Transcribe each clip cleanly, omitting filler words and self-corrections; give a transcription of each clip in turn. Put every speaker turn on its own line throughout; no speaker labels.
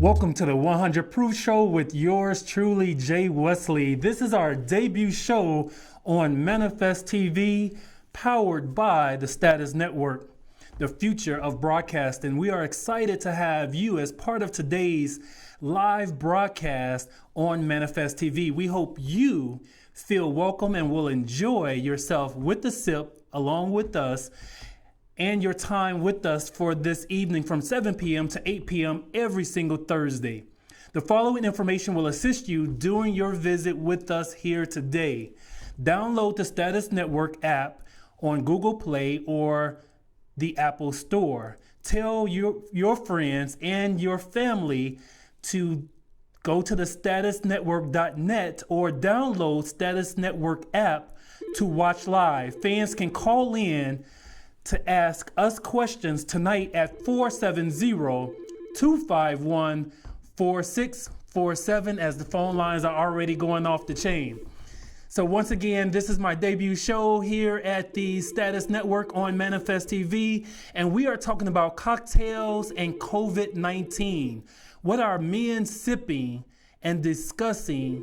Welcome to the 100 Proof Show with yours truly, Jay Wesley. This is our debut show on Manifest TV, powered by the Status Network, the future of broadcasting. We are excited to have you as part of today's live broadcast on Manifest TV. We hope you feel welcome and will enjoy yourself with the sip along with us and your time with us for this evening from 7 p.m. to 8 p.m. every single Thursday. The following information will assist you during your visit with us here today. Download the Status Network app on Google Play or the Apple Store. Tell your friends and your family to go to the statusnetwork.net or download Status Network app to watch live. Fans can call in to ask us questions tonight at 470-251-4647 as the phone lines are already going off the chain. So once again, this is my debut show here at the Status Network on Manifest TV, and we are talking about cocktails and COVID-19. What are men sipping and discussing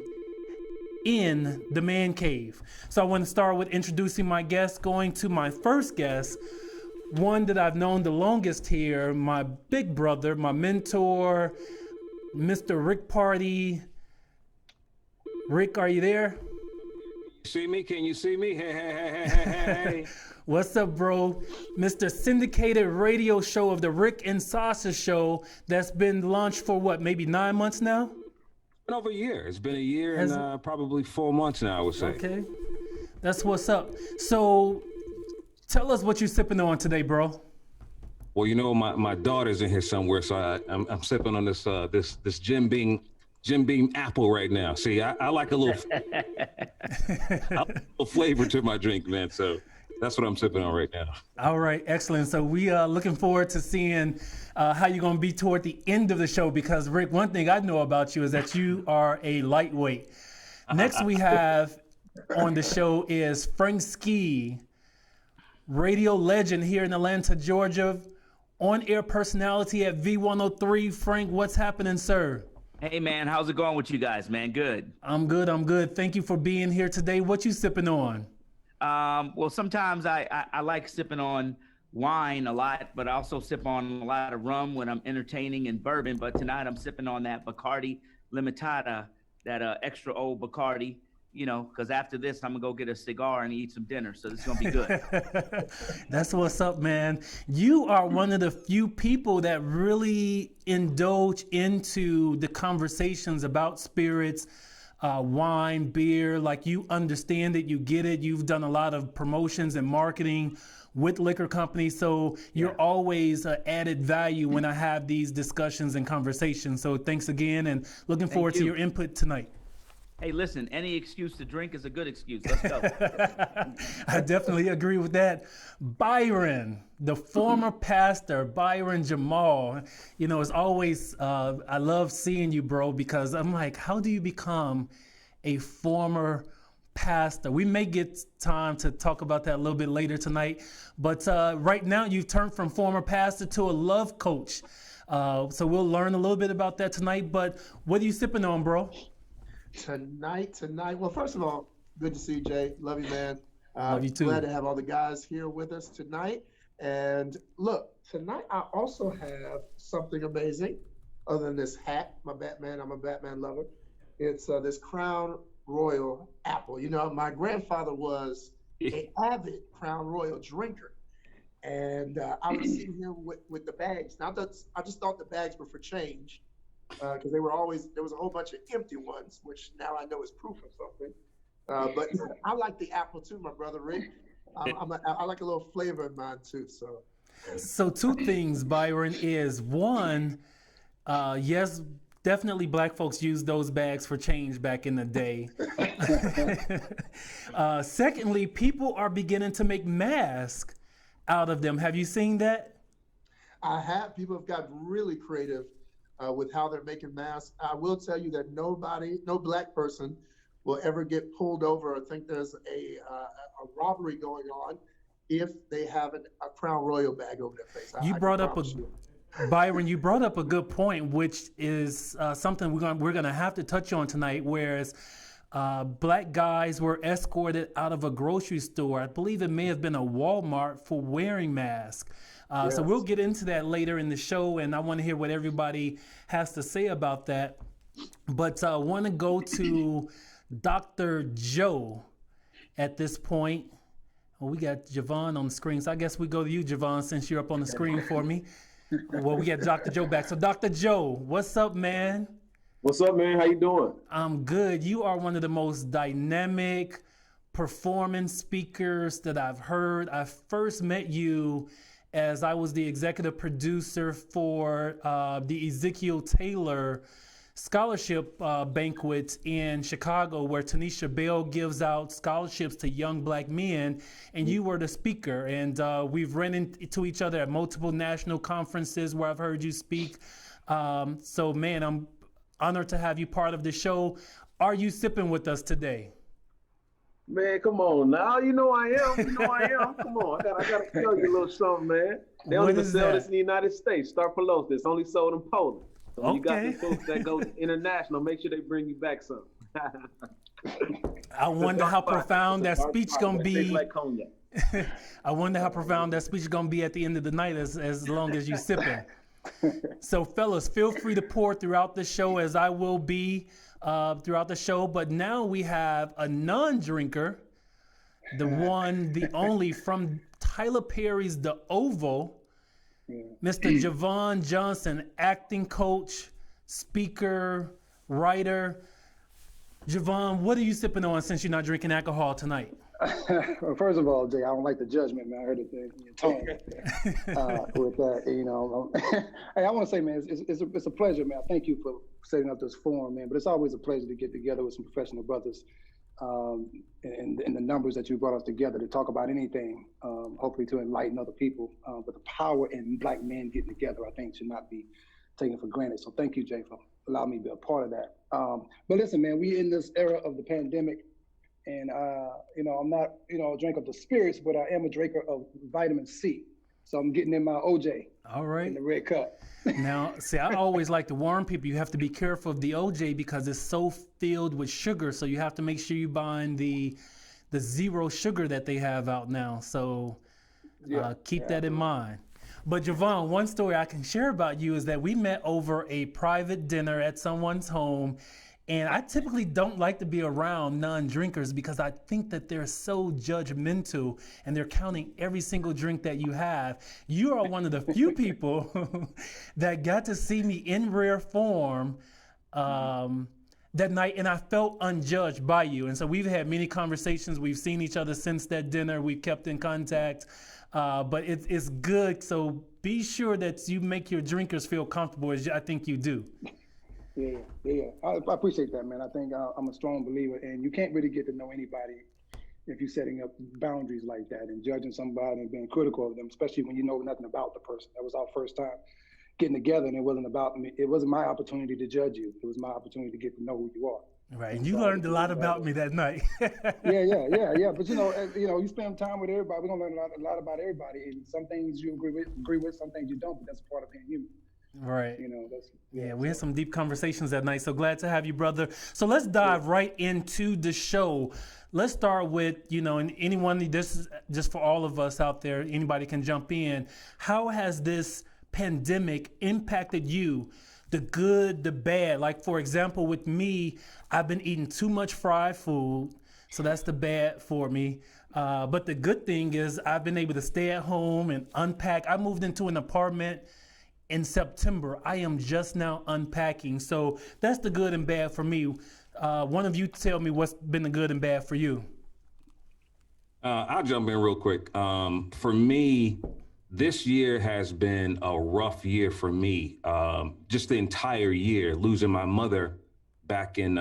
in the man cave? So I want to start with introducing my guest, going to my first guest, one that I've known the longest here, my big brother, my mentor, Mr. Rick Party. Rick, are you there?
See me? Can you see me? Hey.
What's up, bro? Mr. Syndicated radio show of the Rick and Sasha show that's been launched for what, maybe 9 months now?
Over a year. It's been a year and probably 4 months now, I would say.
Okay, that's what's up. So tell us what you're sipping on today, bro.
Well, you know, my daughter's in here somewhere, so I'm sipping on this Jim Beam apple right now. See, I like a little flavor to my drink, man. So that's what I'm sipping on right now.
All right, excellent. So we are looking forward to seeing how you're going to be toward the end of the show, because Rick, one thing I know about you is that you are a lightweight. Next we have on the show is Frank Ski, radio legend here in Atlanta, Georgia, on-air personality at V103. Frank, what's happening, sir?
Hey, man, how's it going with you guys, man? Good.
I'm good. Thank you for being here today. What you sipping on?
Well, sometimes I like sipping on wine a lot, but I also sip on a lot of rum when I'm entertaining and bourbon. But tonight I'm sipping on that Bacardi Limitada, that extra old Bacardi, you know, because after this, I'm going to go get a cigar and eat some dinner. So this is going to be good.
That's what's up, man. You are one of the few people that really indulge into the conversations about spirits, wine, beer. Like, you understand it, you get it. You've done a lot of promotions and marketing with liquor companies, so you're always added value when I have these discussions and conversations. So thanks again, and looking forward to your input tonight.
Hey, listen, any excuse to drink is a good excuse. Let's go.
I definitely agree with that. Byron, the former pastor, Byron Jamal, you know, it's always, I love seeing you, bro, because I'm like, how do you become a former pastor? We may get time to talk about that a little bit later tonight, but right now you've turned from former pastor to a love coach. So we'll learn a little bit about that tonight, but what are you sipping on, bro?
Tonight. Well, first of all, good to see you, Jay. Love you, man.
Love you too.
Glad to have all the guys here with us tonight. And look, tonight I also have something amazing other than this hat. I'm a Batman lover. It's this Crown Royal apple. You know, my grandfather was an avid Crown Royal drinker. And I was sitting here with the bags. Now, I just thought the bags were for change, because there was a whole bunch of empty ones, which now I know is proof of something. But I like the apple too, my brother Rick. I like a little flavor in mine too. So
two things, Byron, is one, yes, definitely black folks used those bags for change back in the day. Secondly, people are beginning to make masks out of them. Have you seen that?
I have. People have got really creative with how they're making masks. I will tell you that no black person will ever get pulled over or think there's a robbery going on if they have a Crown Royal bag over their face.
You brought up Byron, you brought up a good point, which is something we're gonna have to touch on tonight. Whereas black guys were escorted out of a grocery store, I believe it may have been a Walmart, for wearing masks.
Yes.
So we'll get into that later in the show, and I want to hear what everybody has to say about that. But I want to go to Dr. Joe at this point. Well, we got Javon on the screen, so I guess we go to you, Javon, since you're up on the screen for me. Well, we got Dr. Joe back. So, Dr. Joe, what's up, man?
What's up, man? How you doing?
I'm good. You are one of the most dynamic performance speakers that I've heard. I first met you as I was the executive producer for the Ezekiel Taylor scholarship banquet in Chicago, where Tanisha Bell gives out scholarships to young black men, and you were the speaker. And we've run into each other at multiple national conferences where I've heard you speak. So, man, I'm honored to have you part of the show. Are you sipping with us today?
Man, come on now. You know I am. You know I am. Come on. I gotta tell you a little something, man. They don't even sell this in the United States. Starpelos. It's only sold in Poland. So when you got these folks that go international, make sure they bring you back some.
I wonder how profound that speech gonna be.
Like cognac.
I wonder how profound that speech is gonna be at the end of the night, as long as you sipping. So, fellas, feel free to pour throughout the show, as I will be throughout the show. But now we have a non-drinker, the one, the only, from Tyler Perry's The Oval, Mr. Javon Johnson, acting coach, speaker, writer. Javon, what are you sipping on since you're not drinking alcohol tonight?
Well, first of all, Jay, I don't like the judgment, man. I heard it in your tone with that, you know. Hey, I want to say, man, it's a pleasure, man. Thank you for setting up this forum, man. But it's always a pleasure to get together with some professional brothers and the numbers that you brought us together to talk about anything, hopefully to enlighten other people. But the power in black men getting together, I think, should not be taken for granted. So thank you, Jay, for allowing me to be a part of that. But listen, man, we in this era of the pandemic. And, you know, I'm not, you know, a drinker of the spirits, but I am a drinker of vitamin C. So I'm getting in my OJ. All right. In the red cup.
Now, see, I always like to warn people, you have to be careful of the OJ because it's so filled with sugar. So you have to make sure you buying the zero sugar that they have out now. So keep that in mind. But Javon, one story I can share about you is that we met over a private dinner at someone's home. And I typically don't like to be around non-drinkers because I think that they're so judgmental and they're counting every single drink that you have. You are one of the few people that got to see me in rare form that night, and I felt unjudged by you. And so we've had many conversations. We've seen each other since that dinner. We've kept in contact, but it's good. So be sure that you make your drinkers feel comfortable, as I think you do.
Yeah. I appreciate that, man. I think I'm a strong believer, and you can't really get to know anybody if you're setting up boundaries like that and judging somebody and being critical of them, especially when you know nothing about the person. That was our first time getting together, and it wasn't about me. It wasn't my opportunity to judge you. It was my opportunity to get to know who you are.
Right, and you learned a lot about me that night.
Yeah. But you spend time with everybody. We're gonna learn a lot about everybody, and some things you agree with, some things you don't. But that's part of being human.
Right.
You know,
we had some deep conversations that night. So glad to have you, brother. So let's dive right into the show. Let's start with, and anyone, this is just for all of us out there, anybody can jump in. How has this pandemic impacted you? The good, the bad. Like, for example, with me, I've been eating too much fried food. So that's the bad for me. But the good thing is I've been able to stay at home and unpack. I moved into an apartment in September. I am just now unpacking. So that's the good and bad for me. One of you tell me what's been the good and bad for you.
I'll jump in real quick. For me, this year has been a rough year for me. Just the entire year, losing my mother back in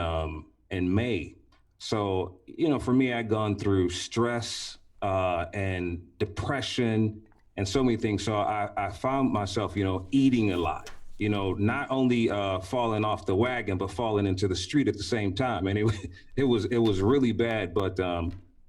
May. So, for me, I'd gone through stress and depression and so many things. So I found myself, eating a lot, not only falling off the wagon, but falling into the street at the same time. And it was really bad. But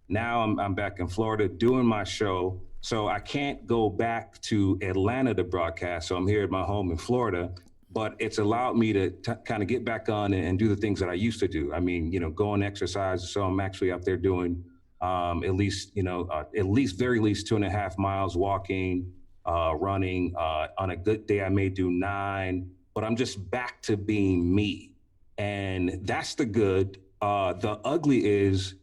now I'm back in Florida doing my show. So I can't go back to Atlanta to broadcast. So I'm here at my home in Florida, but it's allowed me to kind of get back on and do the things that I used to do. I mean, go and exercise. So I'm actually out there doing at least very least 2.5 miles walking, running. On a good day, I may do 9, but I'm just back to being me. And that's the good. The ugly is,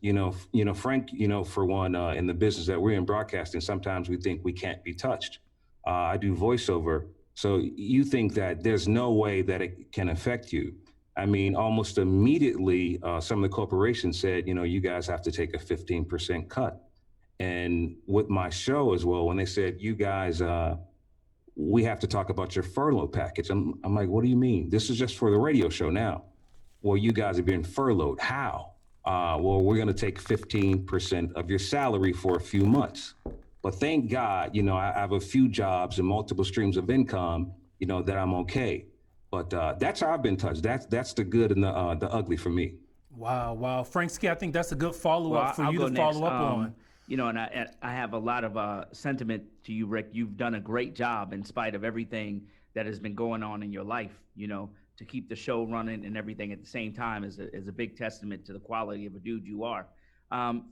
Frank, for one, in the business that we're in broadcasting, sometimes we think we can't be touched. I do voiceover. So you think that there's no way that it can affect you. I mean, almost immediately, some of the corporations said, you guys have to take a 15% cut. And with my show as well, when they said, you guys, we have to talk about your furlough package. I'm like, what do you mean? This is just for the radio show now. Well, you guys are being furloughed. How? Well, we're going to take 15% of your salary for a few months. But thank God, I have a few jobs and multiple streams of income, that I'm okay. But that's how I've been touched. That's the good and the ugly for me.
Wow. Franksky, I think that's a good follow-up for you to follow up on.
And I have a lot of sentiment to you, Rick. You've done a great job in spite of everything that has been going on in your life, to keep the show running and everything at the same time is a big testament to the quality of a dude you are.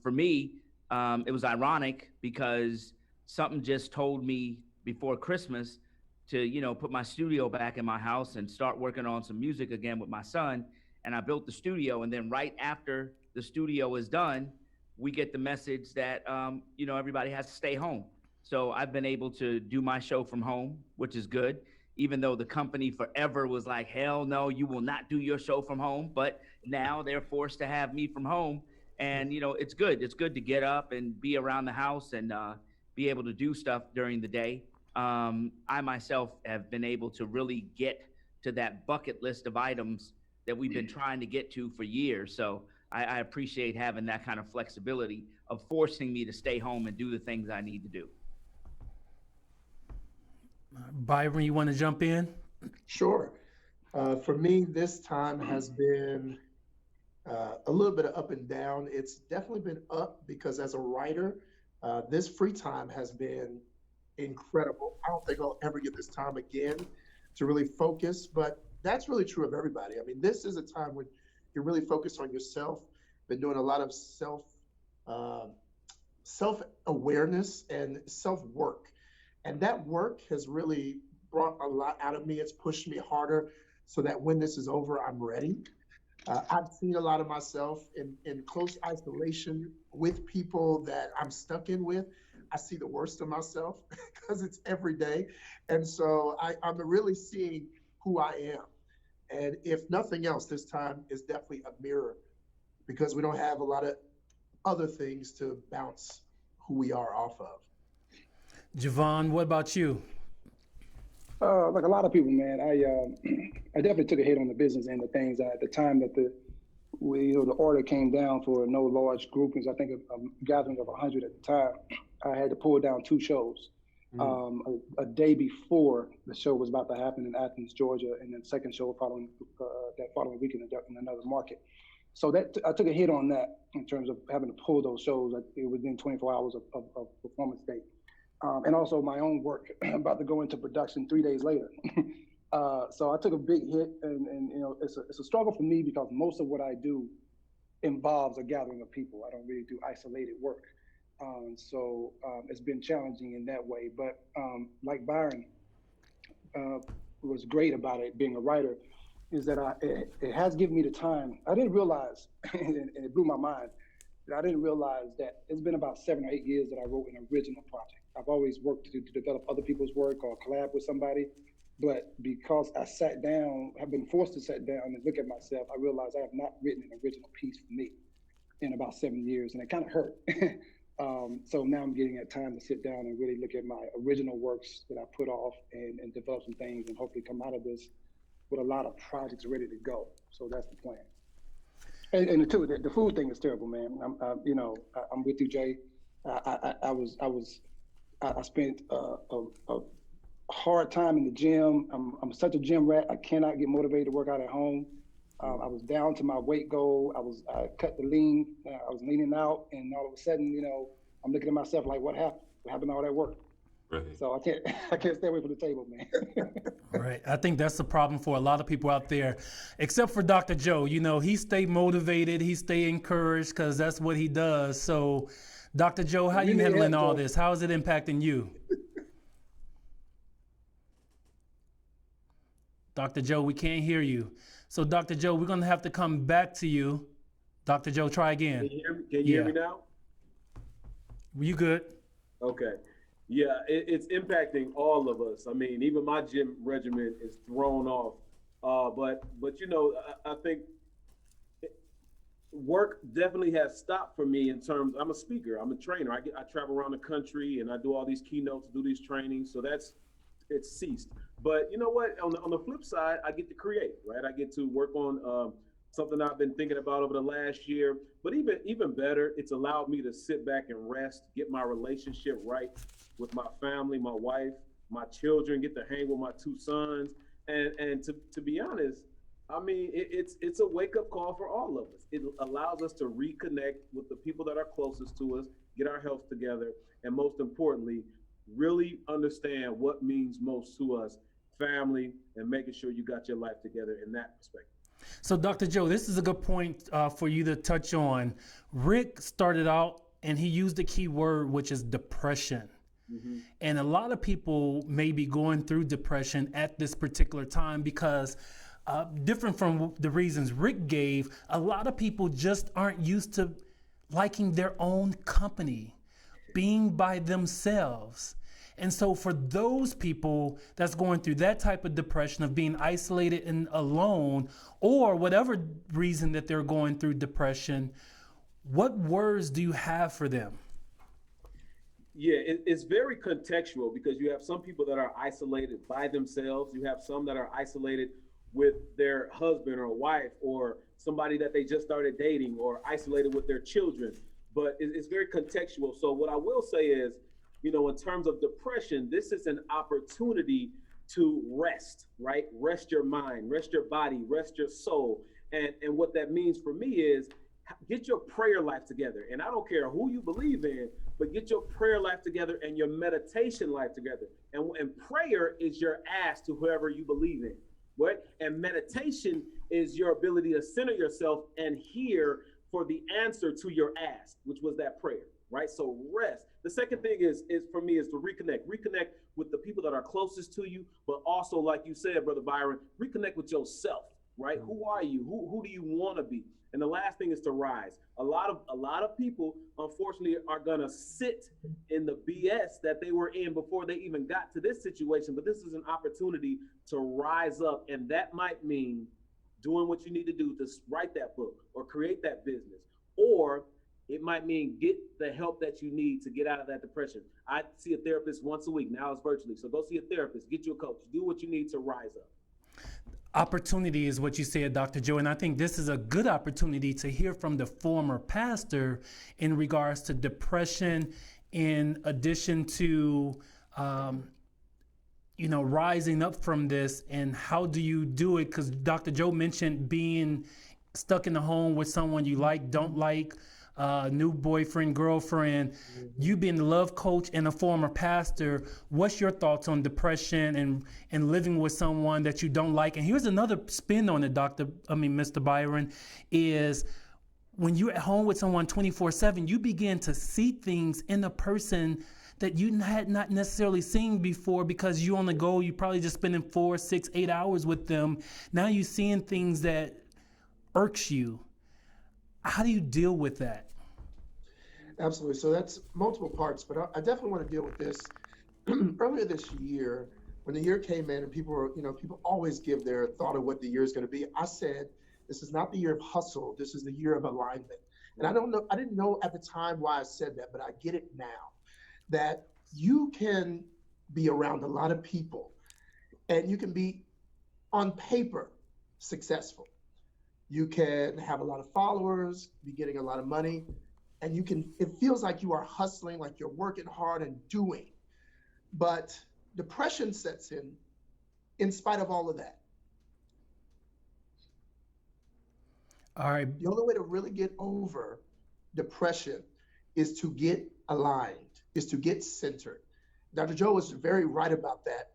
For me, it was ironic because something just told me before Christmas to, put my studio back in my house and start working on some music again with my son. And I built the studio. And then right after the studio is done, we get the message that, everybody has to stay home. So I've been able to do my show from home, which is good. Even though the company forever was like, hell no, you will not do your show from home. But now they're forced to have me from home. And, it's good. It's good to get up and be around the house and be able to do stuff during the day. I myself have been able to really get to that bucket list of items that we've been trying to get to for years. So I appreciate having that kind of flexibility of forcing me to stay home and do the things I need to do.
Byron, you want to jump in?
Sure. For me, this time has been a little bit of up and down. It's definitely been up because as a writer, this free time has been incredible. I don't think I'll ever get this time again to really focus, but that's really true of everybody. I mean, this is a time when you're really focused on yourself, been doing a lot of self-awareness and self-work. And that work has really brought a lot out of me. It's pushed me harder so that when this is over, I'm ready. I've seen a lot of myself in close isolation with people that I'm stuck in with. I see the worst of myself because it's every day. And so I'm really seeing who I am. And if nothing else, this time is definitely a mirror because we don't have a lot of other things to bounce who we are off of.
Javon, what about you?
Like a lot of people, man, I definitely took a hit on the business end of things. At the time that the order came down for no large groupings, I think a gathering of 100 at the time, I had to pull down 2 shows. A day before the show was about to happen in Athens, Georgia, and then second show that following weekend in another market. So I took a hit on that in terms of having to pull those shows within 24 hours of performance date. And also my own work about to go into production 3 days later. So I took a big hit, and it's a struggle for me because most of what I do involves a gathering of people. I don't really do isolated work. So it's been challenging in that way. But like Byron was great about it, being a writer, is that it has given me the time. I didn't realize, and it blew my mind, that I didn't realize that it's been about 7 or 8 years that I wrote an original project. I've always worked to develop other people's work or collab with somebody. But because I sat down, have been forced to sit down and look at myself, I realized I have not written an original piece for me in about 7 years, and it kind of hurt. So now I'm getting that time to sit down and really look at my original works that I put off and develop some things and hopefully come out of this with a lot of projects ready to go. So that's the plan. And the food thing is terrible, man. I'm with you, Jay. I spent a hard time in the gym. I'm such a gym rat. I cannot get motivated to work out at home. I was down to my weight goal. I cut the lean. I was leaning out, and all of a sudden, I'm looking at myself like, what happened? What happened to all that work?
Right.
So I can't stay away from the table, man.
Right. I think that's the problem for a lot of people out there, except for Dr. Joe. You know, he stay motivated, he stay encouraged because that's what he does. So, Dr. Joe, how you handling all this? How is it impacting you? Dr. Joe, we can't hear you. So, Dr. Joe, we're going to have to come back to you. Dr. Joe, try again.
Can you hear me? Can you hear me now?
You good?
Okay. Yeah, it's impacting all of us. I mean, even my gym regimen is thrown off. But you know, I think work definitely has stopped for me in terms. I'm a speaker. I'm a trainer. I travel around the country and I do all these keynotes, do these trainings. So it's ceased. But you know what? On the flip side, I get to create, right? I get to work on something I've been thinking about over the last year. But even better, it's allowed me to sit back and rest, get my relationship right with my family, my wife, my children, get to hang with my 2 sons. And to be honest, I mean, it's a wake-up call for all of us. It allows us to reconnect with the people that are closest to us, get our health together, and most importantly, really understand what means most to us, family, and making sure you got your life together in that perspective.
So, Dr. Joe, this is a good point for you to touch on. Rick started out and he used the key word, which is depression. Mm-hmm. And a lot of people may be going through depression at this particular time because different from the reasons Rick gave, a lot of people just aren't used to liking their own company, being by themselves. And so for those people that's going through that type of depression of being isolated and alone, or whatever reason that they're going through depression, what words do you have for them?
Yeah, it's very contextual because you have some people that are isolated by themselves. You have some that are isolated with their husband or wife or somebody that they just started dating, or isolated with their children. But it's very contextual. So what I will say is, you know, in terms of depression, this is an opportunity to rest, right? Rest your mind, rest your body, rest your soul. And what that means for me is get your prayer life together. And I don't care who you believe in, but get your prayer life together and your meditation life together. And prayer is your ask to whoever you believe in, right? And meditation is your ability to center yourself and hear for the answer to your ask, which was that prayer, right? So rest. The second thing is for me is to reconnect with the people that are closest to you, but also, like you said, Brother Byron, reconnect with yourself, right? Who are you? Who do you want to be? And the last thing is to rise. A lot of people, unfortunately, are gonna sit in the BS that they were in before they even got to this situation. But this is an opportunity to rise up, and that might mean doing what you need to do to write that book or create that business, or it might mean get the help that you need to get out of that depression. I see a therapist once a week. Now it's virtually. So go see a therapist, get you a coach, do what you need to rise up.
Opportunity is what you said, Dr. Joe, and I think this is a good opportunity to hear from the former pastor in regards to depression, in addition to, rising up from this, and how do you do it? Because Dr. Joe mentioned being stuck in the home with someone you like, don't like, new boyfriend, girlfriend, you being the love coach and a former pastor. What's your thoughts on depression and living with someone that you don't like? And here's another spin on it, Mr. Byron, is when you're at home with someone 24/7, you begin to see things in a person that you had not necessarily seen before because you on the go, you probably just spending 4, 6, 8 hours with them. Now you're seeing things that irks you. How do you deal with that?
Absolutely. So that's multiple parts, but I definitely want to deal with this. Earlier this year, when the year came in and people always give their thought of what the year is going to be. I said, this is not the year of hustle. This is the year of alignment. And I didn't know at the time why I said that, but I get it now, that you can be around a lot of people and you can be on paper successful. You can have a lot of followers, be getting a lot of money, and it feels like you are hustling, like you're working hard and doing. But depression sets in spite of all of that.
All right.
The only way to really get over depression is to get aligned, is to get centered. Dr. Joe was very right about that.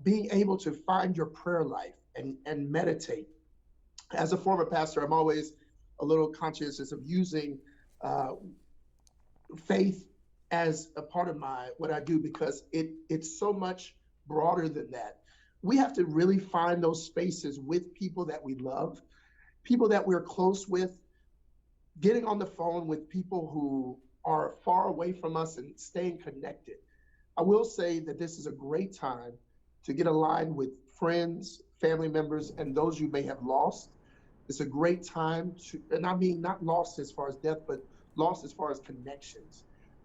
Being able to find your prayer life and meditate. As a former pastor, I'm always a little conscientious of using faith as a part of what I do, because it's so much broader than that. We have to really find those spaces with people that we love, people that we're close with, getting on the phone with people who are far away from us and staying connected. I will say that this is a great time to get aligned with friends, family members, and those you may have lost. It's a great time to, and I mean not lost as far as death, but lost as far as connections.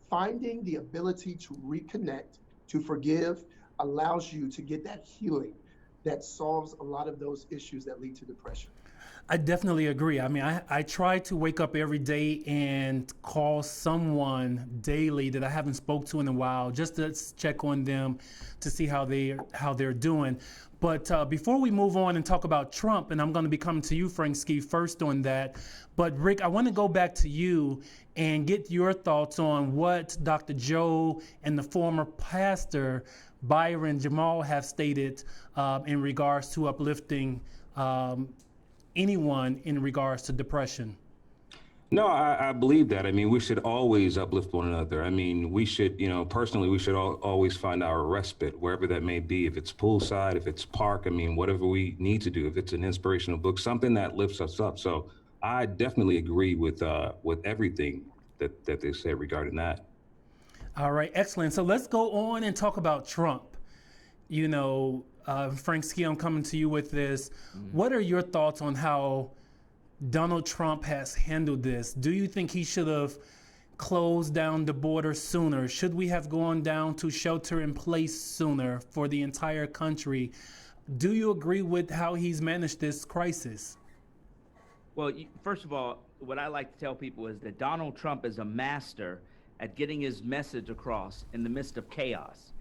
Finding the ability to reconnect, to forgive, allows you to get that healing that solves a lot of those issues that lead to depression.
I definitely agree. I mean, I try to wake up every day and call someone daily that I haven't spoke to in a while, just to check on them to see how they're doing. But before we move on and talk about Trump, and I'm going to be coming to you, Frank Ski, first on that. But Rick, I want to go back to you and get your thoughts on what Dr. Joe and the former pastor Byron Jamal have stated in regards to uplifting anyone in regards to depression.
No, I believe that. I mean, we should always uplift one another. I mean, we should, personally, we should always find our respite, wherever that may be. If it's poolside, if it's park, I mean, whatever we need to do, if it's an inspirational book, something that lifts us up. So I definitely agree with everything that they said regarding that.
All right, excellent. So let's go on and talk about Trump. Frank Ski, I'm coming to you with this. What are your thoughts on how Donald Trump has handled this? Do you think he should have closed down the border sooner? Should we have gone down to shelter in place sooner for the entire country? Do you agree with how he's managed this crisis?
Well, first of all, what I like to tell people is that Donald Trump is a master at getting his message across in the midst of chaos.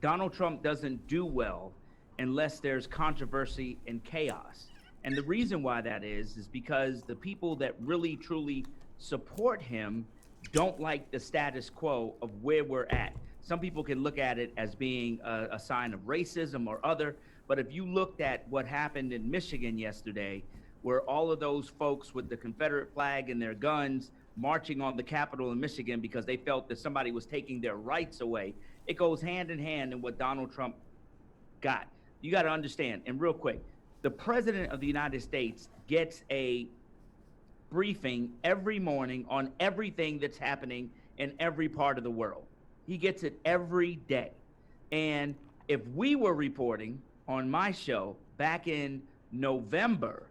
Donald Trump doesn't do well unless there's controversy and chaos. And the reason why that is because the people that really, truly support him don't like the status quo of where we're at. Some people can look at it as being a sign of racism or other, but if you looked at what happened in Michigan yesterday, where all of those folks with the Confederate flag and their guns marching on the Capitol in Michigan because they felt that somebody was taking their rights away, it goes hand in hand in what Donald Trump got. You got to understand, and real quick, the president of the United States gets a briefing every morning on everything that's happening in every part of the world. He gets it every day. And if we were reporting on my show back in November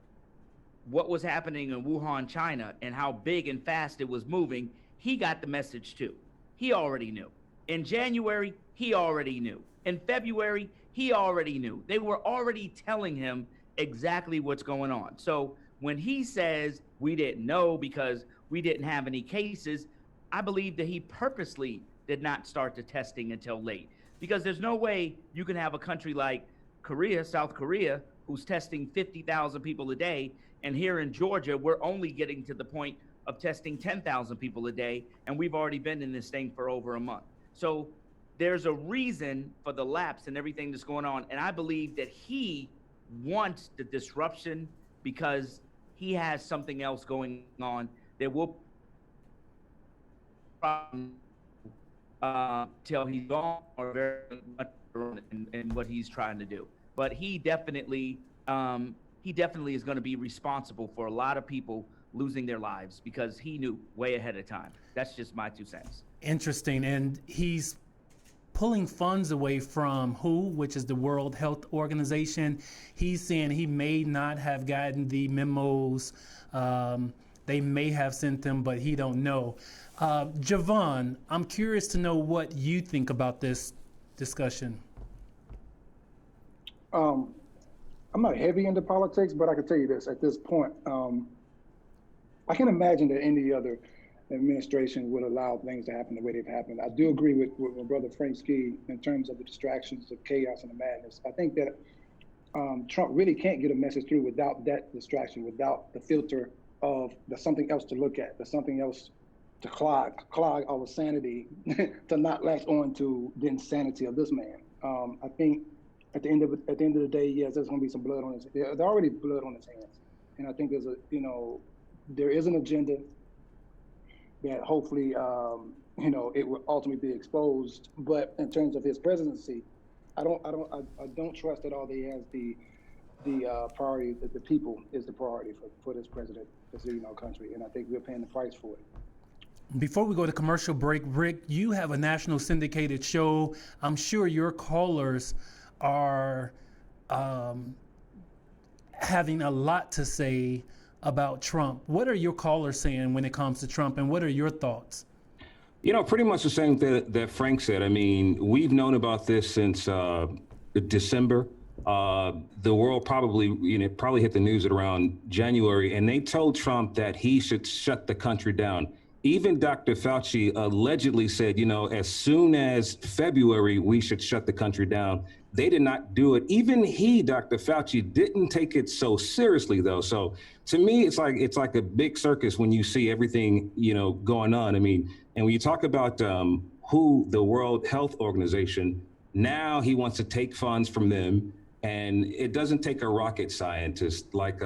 what was happening in Wuhan, China, and how big and fast it was moving, he got the message too. He already knew. In January, he already knew. In February, he already knew. They were already telling him exactly what's going on. So when he says we didn't know because we didn't have any cases, I believe that he purposely did not start the testing until late, because there's no way you can have a country like Korea, South Korea, who's testing 50,000 people a day. And here in Georgia, we're only getting to the point of testing 10,000 people a day. And we've already been in this thing for over a month. So there's a reason for the lapse and everything that's going on. And I believe that he wants the disruption because he has something else going on that will till he's gone or very much in what he's trying to do. But he definitely is going to be responsible for a lot of people losing their lives because he knew way ahead of time. That's just my 2 cents.
Interesting. And he's pulling funds away from WHO, which is the World Health Organization. He's saying he may not have gotten the memos. They may have sent them, but he don't know. Javon, I'm curious to know what you think about this discussion.
I'm not heavy into politics, but I can tell you this, at this point, I can imagine that any other administration would allow things to happen the way they've happened. I do agree with my brother Frank Ski in terms of the distractions, the chaos and the madness. I think that Trump really can't get a message through without that distraction, without the filter of there's something else to look at, there's something else clog our sanity, to not latch on to the insanity of this man. I think at the end of the day, yes, there's going to be some blood on his. There's already blood on his hands, and I think there is an agenda that hopefully it will ultimately be exposed. But in terms of his presidency, I don't trust at all that he has the priority, that the people is the priority for this president that's leading our country, and I think we're paying the price for it.
Before we go to commercial break, Rick, you have a national syndicated show. I'm sure your callers are having a lot to say about Trump. What are your callers saying when it comes to Trump, and what are your thoughts?
Pretty much the same thing that Frank said. I mean, we've known about this since December. The world probably hit the news at around January, and they told Trump that he should shut the country down. Even Dr. Fauci allegedly said, as soon as February, we should shut the country down. They did not do it. Even Dr. Fauci, didn't take it so seriously, though. So to me, it's like a big circus when you see everything, going on. I mean, and when you talk about who the World Health Organization, now he wants to take funds from them. And it doesn't take a rocket scientist like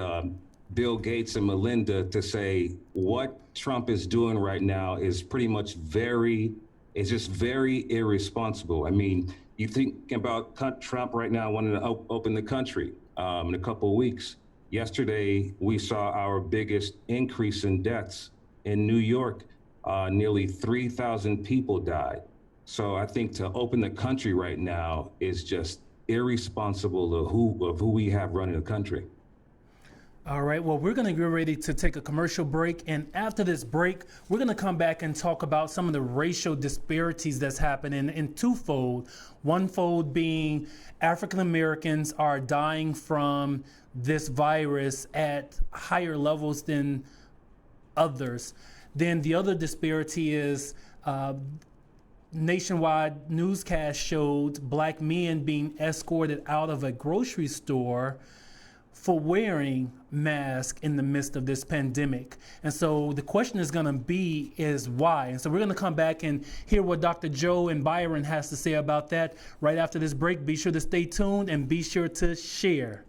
Bill Gates and Melinda to say what Trump is doing right now is pretty much just very irresponsible. I mean, you think about Trump right now wanting to open the country in a couple of weeks. Yesterday, we saw our biggest increase in deaths in New York. Nearly 3,000 people died. So I think to open the country right now is just irresponsible of who we have running the country.
All right, well, we're going to get ready to take a commercial break. And after this break, we're going to come back and talk about some of the racial disparities that's happening in twofold. One fold being African Americans are dying from this virus at higher levels than others. Then the other disparity is nationwide newscast showed Black men being escorted out of a grocery store for wearing masks in the midst of this pandemic. And so the question is going to be is why. And so we're going to come back and hear what Dr. Joe and Byron has to say about that right after this break. Be sure to stay tuned and be sure to share.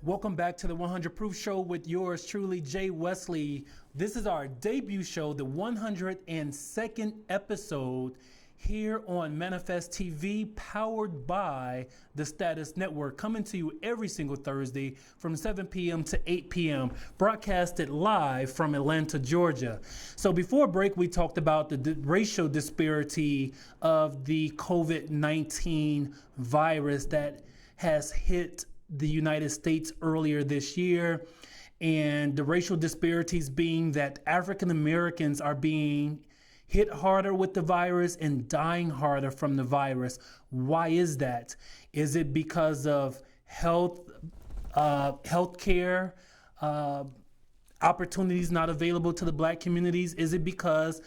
Welcome back to the 100 Proof Show with yours truly, Jay Wesley. This is our debut show, the 102nd episode here on Manifest TV, powered by the Status Network, coming to you every single Thursday from 7 p.m. to 8 p.m., broadcasted live from Atlanta, Georgia. So before break, we talked about the racial disparity of the COVID-19 virus that has hit the United States earlier this year, and the racial disparities being that African Americans are being hit harder with the virus and dying harder from the virus. Why is that? Is it because of health healthcare opportunities not available to the Black communities? Is it because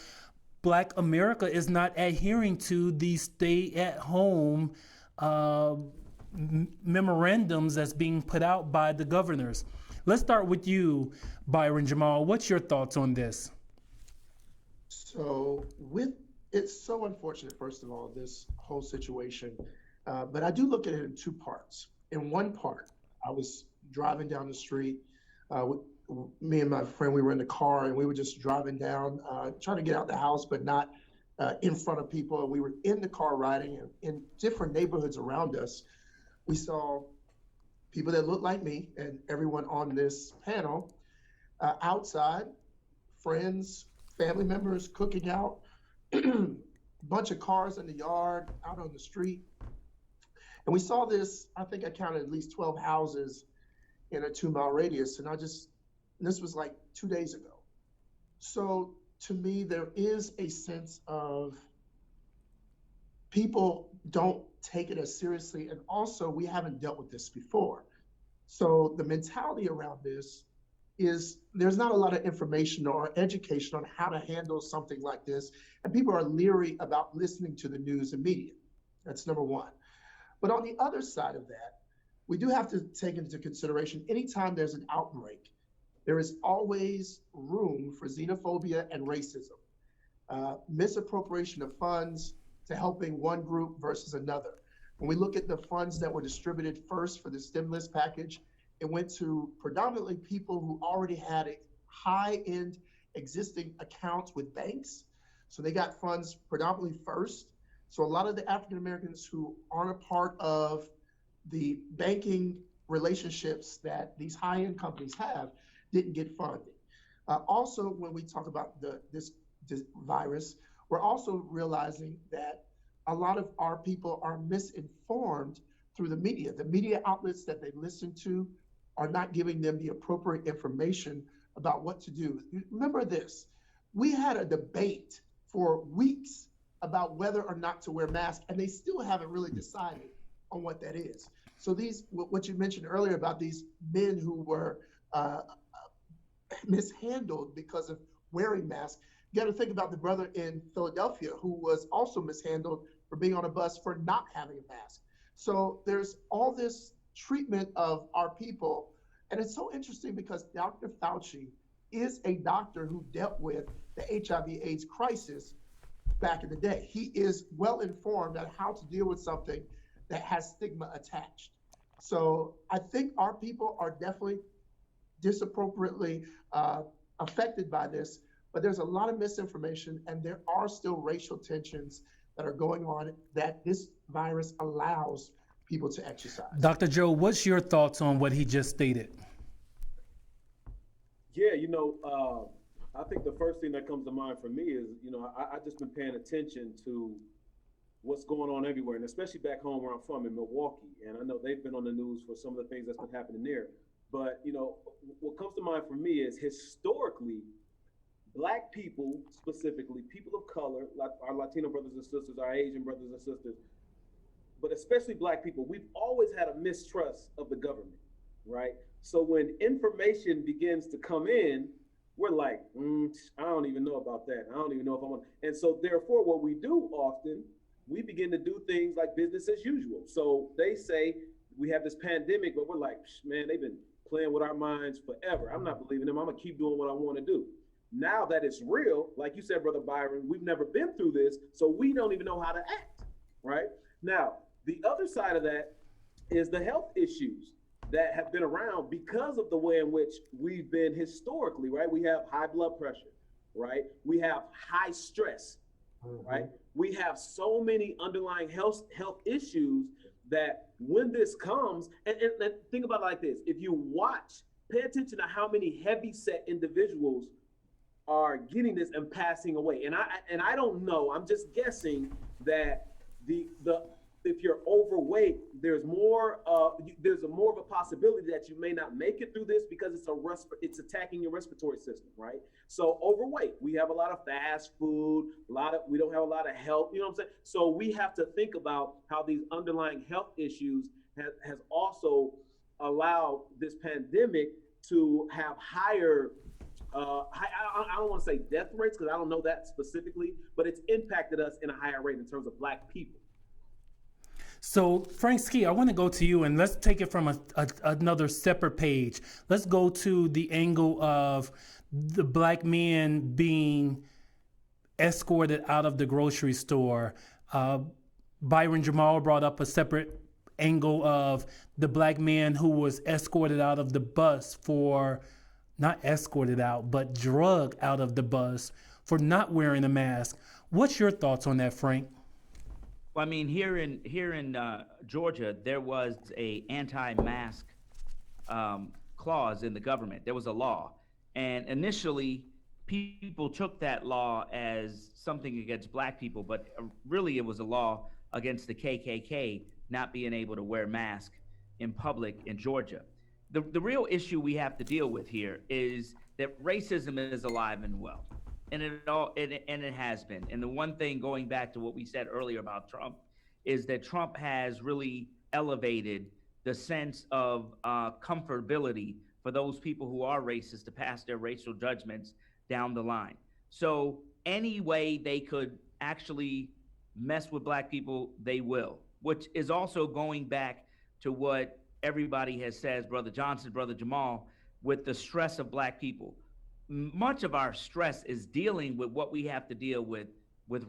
Black America is not adhering to these stay-at-home memorandums that's being put out by the governors? Let's start with you, Byron Jamal. What's your thoughts on this?
So it's so unfortunate, first of all, this whole situation. But I do look at it in two parts. In one part, I was driving down the street with me and my friend. We were in the car and we were just driving down, trying to get out the house, but not in front of people. And we were in the car riding, and in different neighborhoods around us, we saw people that looked like me and everyone on this panel outside, friends, family members cooking out, bunch of cars in the yard, out on the street. And we saw this, I think I counted at least 12 houses in a 2-mile radius. And this was like 2 days ago. So to me, there is a sense of people don't take it as seriously. And also, we haven't dealt with this before. So the mentality around this is there's not a lot of information or education on how to handle something like this. And people are leery about listening to the news and media. That's number one. But on the other side of that, we do have to take into consideration anytime there's an outbreak, there is always room for xenophobia and racism, misappropriation of funds to helping one group versus another. When we look at the funds that were distributed first for the stimulus package, it went to predominantly people who already had a high-end existing accounts with banks. So they got funds predominantly first. So a lot of the African Americans who aren't a part of the banking relationships that these high-end companies have didn't get funding. Also, when we talk about this virus, we're also realizing that a lot of our people are misinformed through the media. The media outlets that they listen to are not giving them the appropriate information about what to do. Remember this, we had a debate for weeks about whether or not to wear masks, and they still haven't really decided on what that is. So what you mentioned earlier about these men who were mishandled because of wearing masks, you got to think about the brother in Philadelphia who was also mishandled for being on a bus for not having a mask. So there's all this treatment of our people. And it's so interesting because Dr. Fauci is a doctor who dealt with the HIV/AIDS crisis back in the day. He is well informed on how to deal with something that has stigma attached. So I think our people are definitely disappropriately affected by this, but there's a lot of misinformation and there are still racial tensions that are going on that this virus allows people to exercise.
Dr. Joe, what's your thoughts on what he just stated?
Yeah, I think the first thing that comes to mind for me is, I just been paying attention to what's going on everywhere, and especially back home where I'm from in Milwaukee. And I know they've been on the news for some of the things that's been happening there. But, what comes to mind for me is historically, Black people, specifically people of color, like our Latino brothers and sisters, our Asian brothers and sisters, but especially Black people, we've always had a mistrust of the government, right? So when information begins to come in, we're like, I don't even know about that. I don't even know if I want. And so therefore, what we do often, we begin to do things like business as usual. So they say we have this pandemic, but we're like, man, they've been playing with our minds forever. I'm not believing them. I'm gonna keep doing what I want to do. Now that it's real, like you said, Brother Byron, we've never been through this, so we don't even know how to act, right? Now, the other side of that is the health issues that have been around because of the way in which we've been historically, right? We have high blood pressure, right? We have high stress, right? We have so many underlying health issues that when this comes, and think about it like this, if you pay attention to how many heavy set individuals are getting this and passing away. And I don't know, I'm just guessing that if you're overweight, there's more of a possibility that you may not make it through this because it's attacking your respiratory system, right? So overweight, we have a lot of fast food, we don't have a lot of health, you know what I'm saying? So we have to think about how these underlying health issues has also allow this pandemic to have higher, I don't want to say death rates because I don't know that specifically, but it's impacted us in a higher rate in terms of Black people.
So, Frank Ski, I want to go to you, and let's take it from another separate page. Let's go to the angle of the Black men being escorted out of the grocery store. Byron Jamal brought up a separate angle of the Black man who was escorted out of the bus for, not escorted out, but drugged out of the bus for not wearing a mask. What's your thoughts on that, Frank?
Well, I mean, here in Georgia, there was a anti-mask clause in the government. There was a law, and initially, people took that law as something against Black people, but really, it was a law against the KKK not being able to wear masks in public in Georgia. The real issue we have to deal with here is that racism is alive and well. And it has been. And the one thing, going back to what we said earlier about Trump, is that Trump has really elevated the sense of comfortability for those people who are racist to pass their racial judgments down the line. So any way they could actually mess with Black people, they will, which is also going back to what everybody has said, Brother Johnson, Brother Jamal, with the stress of Black people. Much of our stress is dealing with what we have to deal with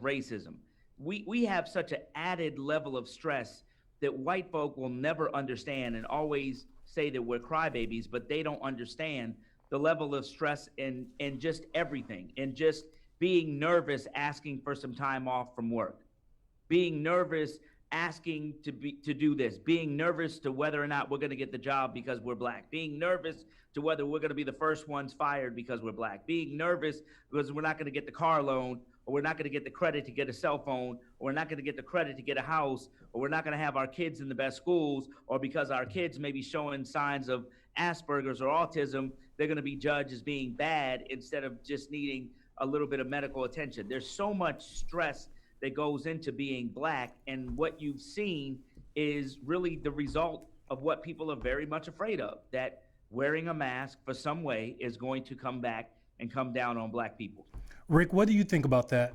racism. We have such an added level of stress that white folk will never understand and always say that we're crybabies, but they don't understand the level of stress in just everything, and just being nervous asking for some time off from work, being nervous asking to do this, being nervous to whether or not we're going to get the job because we're Black, being nervous to whether we're going to be the first ones fired because we're Black, being nervous because we're not going to get the car loan, or we're not going to get the credit to get a cell phone, or we're not going to get the credit to get a house, or we're not going to have our kids in the best schools, or because our kids may be showing signs of Asperger's or autism, they're going to be judged as being bad instead of just needing a little bit of medical attention. There's so much stress that goes into being Black, and what you've seen is really the result of what people are very much afraid of, that wearing a mask for some way is going to come back and come down on Black people.
Rick, what do you think about that?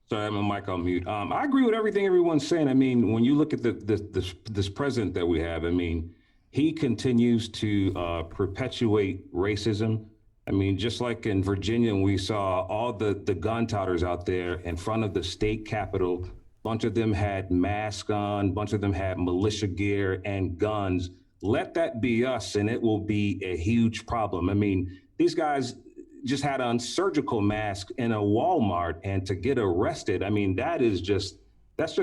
Sorry, I'm a mic on mute. I agree with everything everyone's saying. I mean, when you look at this president that we have, I mean, he continues to perpetuate racism. I mean, just like in Virginia, we saw all the gun touters out there in front of the state capitol. A bunch of them had masks on, a bunch of them had militia gear and guns. Let that be us, and it will be a huge problem. I mean, these guys just had on surgical masks in a Walmart, and to get arrested, I mean, that's just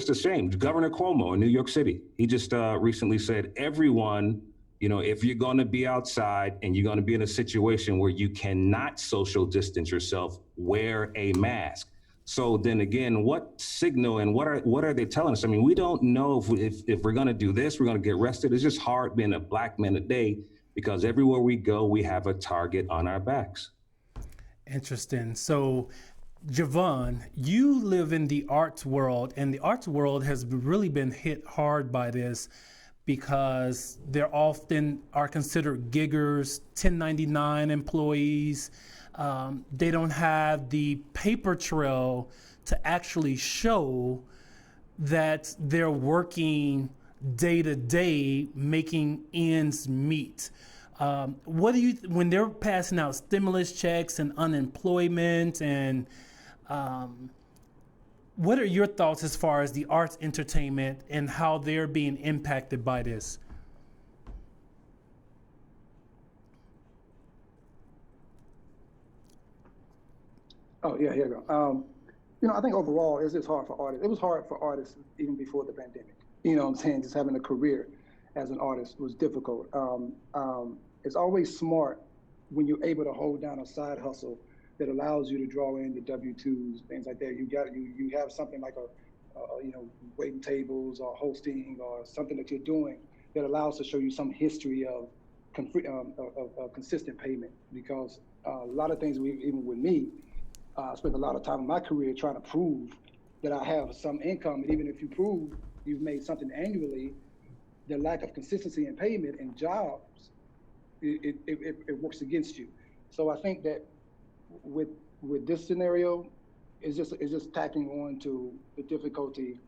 a shame. Governor Cuomo in New York City, he just recently said, everyone, you know, if you're going to be outside and you're going to be in a situation where you cannot social distance yourself, wear a mask. So then again, what signal and what are they telling us? I mean, we don't know if we're going to do this, we're going to get arrested. It's just hard being a Black man today, because everywhere we go, we have a target on our backs.
Interesting. So, Javon, you live in the arts world, and the arts world has really been hit hard by this, because they're often are considered giggers, 1099 employees. They don't have the paper trail to actually show that they're working day to day, making ends meet. What do you, when they're passing out stimulus checks and unemployment, and what are your thoughts as far as the arts entertainment and how they're being impacted by this?
Oh, yeah, here we go. You know, I think overall it's just hard for artists. It was hard for artists even before the pandemic. You know what I'm saying? Just having a career as an artist was difficult. It's always smart when you're able to hold down a side hustle that allows you to draw in the W-2s, things like that. You have something like you know, waiting tables or hosting or something that you're doing that allows to show you some history of consistent payment. Because a lot of things, even with me, I spent a lot of time in my career trying to prove that I have some income. And even if you prove you've made something annually, the lack of consistency in payment and jobs, it works against you. So I think that with this scenario, it's just tacking on to the difficulty.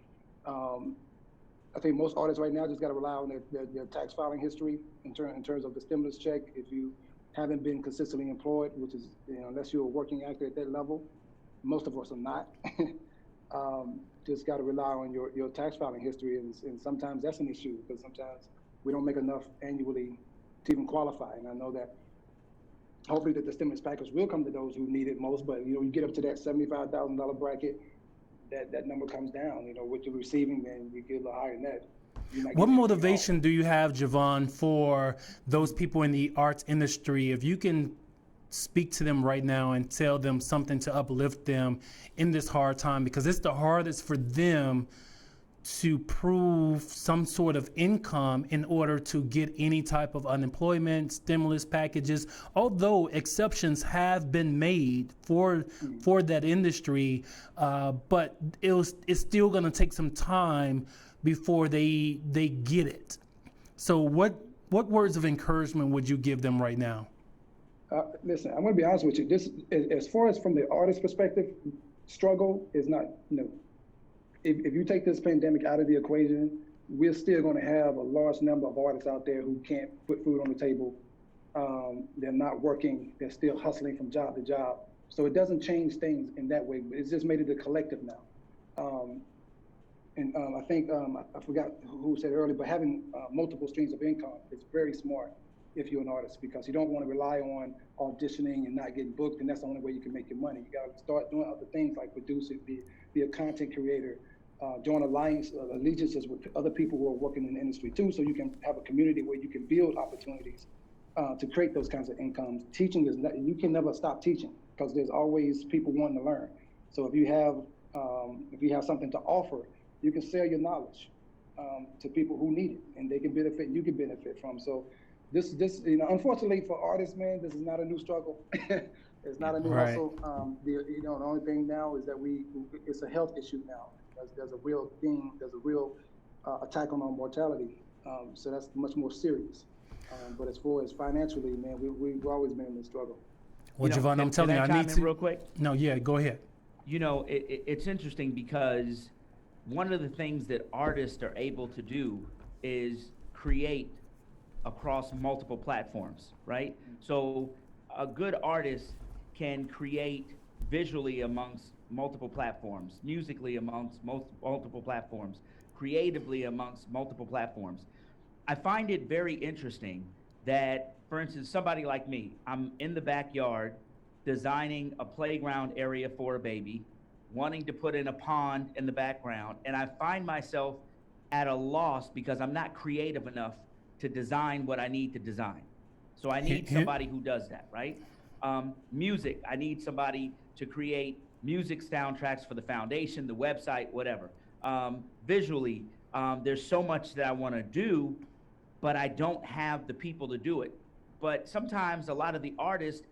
I think most artists right now just got to rely on their tax filing history in terms of the stimulus check. If you haven't been consistently employed, which is, unless you're a working actor at that level, most of us are not. Just got to rely on your tax filing history, and sometimes that's an issue because sometimes we don't make enough annually to even qualify. And I know that hopefully that the stimulus package will come to those who need it most, but you get up to that $75,000 bracket, that number comes down. What you're receiving, then you get a little higher than that.
What motivation do you have, Javon, for those people in the arts industry? If you can speak to them right now and tell them something to uplift them in this hard time, because it's the hardest for them to prove some sort of income in order to get any type of unemployment, stimulus packages, although exceptions have been made for that industry, but it's still going to take some time before they get it. So what words of encouragement would you give them right now?
Listen, I'm going to be honest with you. This, as far as from the artist perspective, struggle is not new. If you take this pandemic out of the equation, we're still going to have a large number of artists out there who can't put food on the table. They're not working. They're still hustling from job to job. So it doesn't change things in that way, but it's just made it a collective now. I think, I forgot who said earlier, but having multiple streams of income is very smart if you're an artist, because you don't want to rely on auditioning and not getting booked, and that's the only way you can make your money. You got to start doing other things like producing, be a content creator, join allegiances with other people who are working in the industry too, so you can have a community where you can build opportunities to create those kinds of incomes. Teaching is not, you can never stop teaching because there's always people wanting to learn. So if you have something to offer, you can sell your knowledge to people who need it, and they can benefit, and you can benefit from. So this unfortunately for artists, man, this is not a new struggle. It's not a new hustle. The only thing now is that it's a health issue now. There's a real thing. There's a real attack on our mortality. So that's much more serious. But as far as financially, man, we've always been in this struggle.
Well, Javon, I'm telling you, I need to.
Real quick.
No, yeah, go ahead.
It's interesting because one of the things that artists are able to do is create across multiple platforms, right? So a good artist can create visually amongst multiple platforms, musically amongst multiple platforms, creatively amongst multiple platforms. I find it very interesting that, for instance, somebody like me, I'm in the backyard designing a playground area for a baby, wanting to put in a pond in the background, and I find myself at a loss because I'm not creative enough to design what I need to design. So I need somebody who does that, right? Music, I need somebody to create music soundtracks for the foundation, the website, whatever. Visually, there's so much that I want to do, but I don't have the people to do it. But sometimes a lot of the artists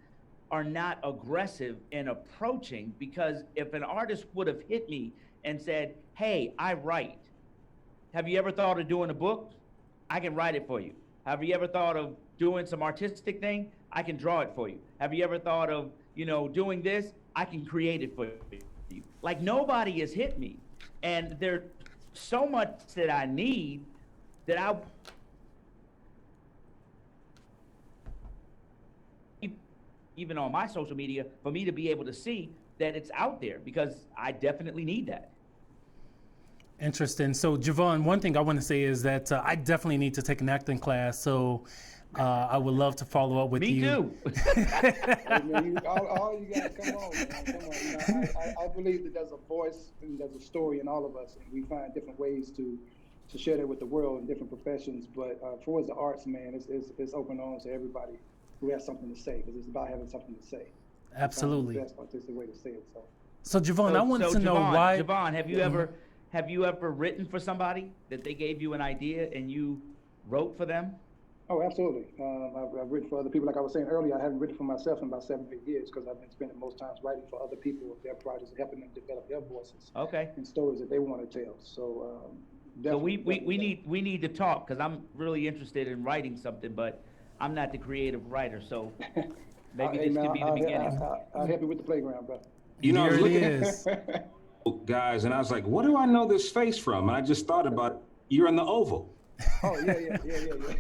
are not aggressive in approaching, because if an artist would have hit me and said, hey, I write, have you ever thought of doing a book? I can write it for you. Have you ever thought of doing some artistic thing? I can draw it for you. Have you ever thought of, doing this? I can create it for you. Like, nobody has hit me. And there's so much that I need that I even on my social media, for me to be able to see that it's out there, because I definitely need that.
Interesting. So, Javon, one thing I want to say is that I definitely need to take an acting class. So, I would love to follow up with you.
Me too.
Hey, man, all you guys, come on, man. Come on. I believe that there's a voice and there's a story in all of us, and we find different ways to share that with the world in different professions. But as far as the arts, man, it's open arms to everybody who has something to say, because it's about having something to say.
Absolutely.
That's the best artistic way to say it.
So Javon, I wanted to know why.
Javon, have you ever written for somebody that they gave you an idea and you wrote for them?
Oh, absolutely. I've written for other people. Like I was saying earlier, I haven't written for myself in about 7 8 years, because I've been spending most times writing for other people with their projects, helping them develop their voices.
Okay.
And stories that they want to tell. So
So we need to talk because I'm really interested in writing something, but I'm not the creative writer. So maybe this could be the beginning.
I'll help you with the playground, bro.
You know, I was
There it
looking
is.
at guys, and I was like, what do I know this face from? And I just thought about it. You're in the Oval.
Oh, yeah.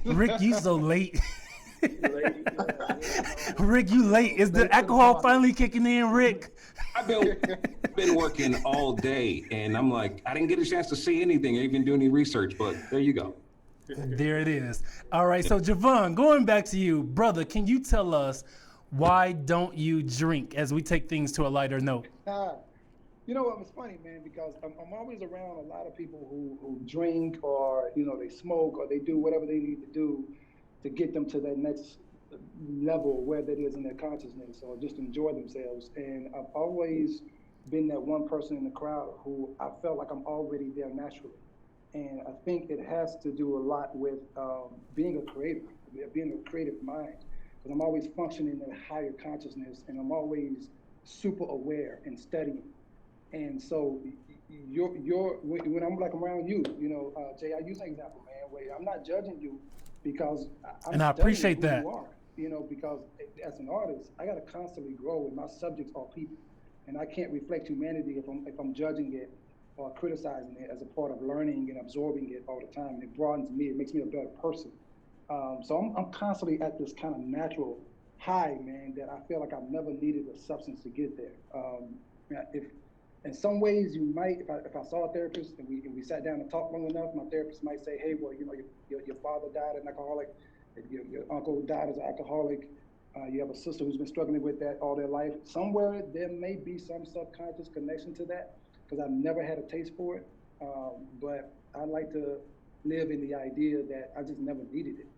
Rick, you so late. Rick, you late. Is the alcohol finally kicking in, Rick?
I've been working all day, and I'm like, I didn't get a chance to see anything or even do any research, but there you go.
There it is. All right, so Javon, going back to you, brother, can you tell us why don't you drink as we take things to a lighter note?
You know what? It's funny, man, because I'm always around a lot of people who drink or, they smoke or they do whatever they need to do to get them to that next level, where that is in their consciousness, or just enjoy themselves. And I've always been that one person in the crowd who I felt like I'm already there naturally. And I think it has to do a lot with being a creator, being a creative mind. Because I'm always functioning in a higher consciousness, and I'm always super aware and studying. And so when I'm like around you, Jay, I use an example, man, where I'm not judging you because
And I appreciate that.
You are, because as an artist, I got to constantly grow, and my subjects are people, and I can't reflect humanity if I'm judging it or criticizing it as a part of learning and absorbing it all the time. It broadens me. It makes me a better person. So I'm constantly at this kind of natural high, man, that I feel like I've never needed a substance to get there. If in some ways you might, if I saw a therapist and we sat down and talked long enough, my therapist might say, hey, well, your father died an alcoholic, your uncle died as an alcoholic, you have a sister who's been struggling with that all their life. Somewhere there may be some subconscious connection to that, because I've never had a taste for it. But I like to live in the idea that I just never needed it.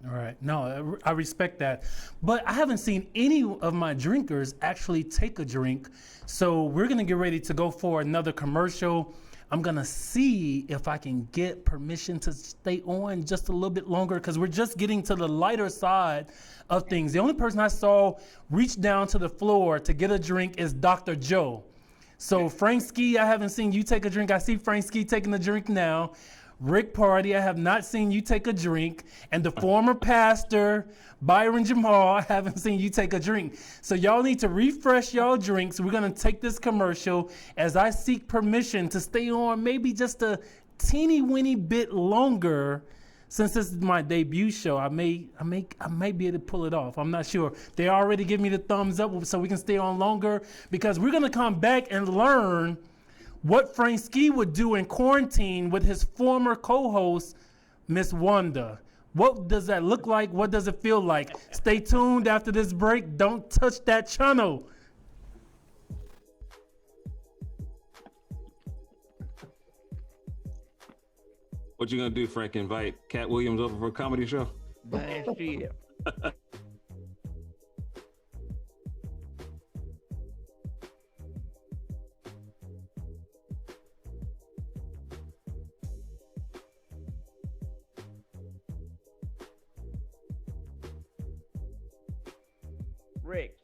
All right. No, I respect that. But I haven't seen any of my drinkers actually take a drink. So we're going to get ready to go for another commercial. I'm going to see if I can get permission to stay on just a little bit longer, because we're just getting to the lighter side of things. The only person I saw reach down to the floor to get a drink is Dr. Joe. So Frank Ski, I haven't seen you take a drink. I see Frank Ski taking a drink now. Rick Party, I have not seen you take a drink. And the former pastor, Byron Jamal, I haven't seen you take a drink. So y'all need to refresh y'all drinks. We're going to take this commercial as I seek permission to stay on maybe just a teeny weeny bit longer. Since this is my debut show, I may be able to pull it off. I'm not sure. They already give me the thumbs up so we can stay on longer, because we're going to come back and learn what Frank Ski would do in quarantine with his former co-host, Miss Wanda. What does that look like? What does it feel like? Stay tuned after this break. Don't touch that channel.
What you gonna do, Frank? Invite Cat Williams over for a comedy show?
Shit. Rick,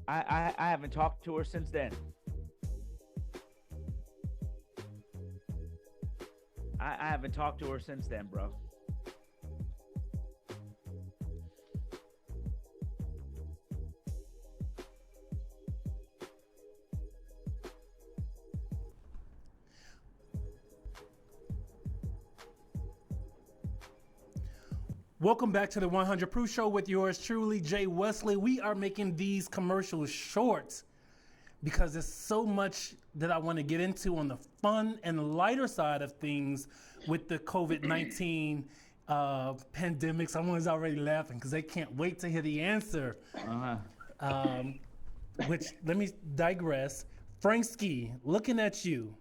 I haven't talked to her since then. I haven't talked to her since then, bro.
Welcome back to the 100 Proof Show with yours truly, Jay Wesley. We are making these commercials short because there's so much that I want to get into on the fun and lighter side of things with the COVID-19 pandemic. Someone's already laughing because they can't wait to hear the answer. Which, let me digress. Frank Ski, looking at you,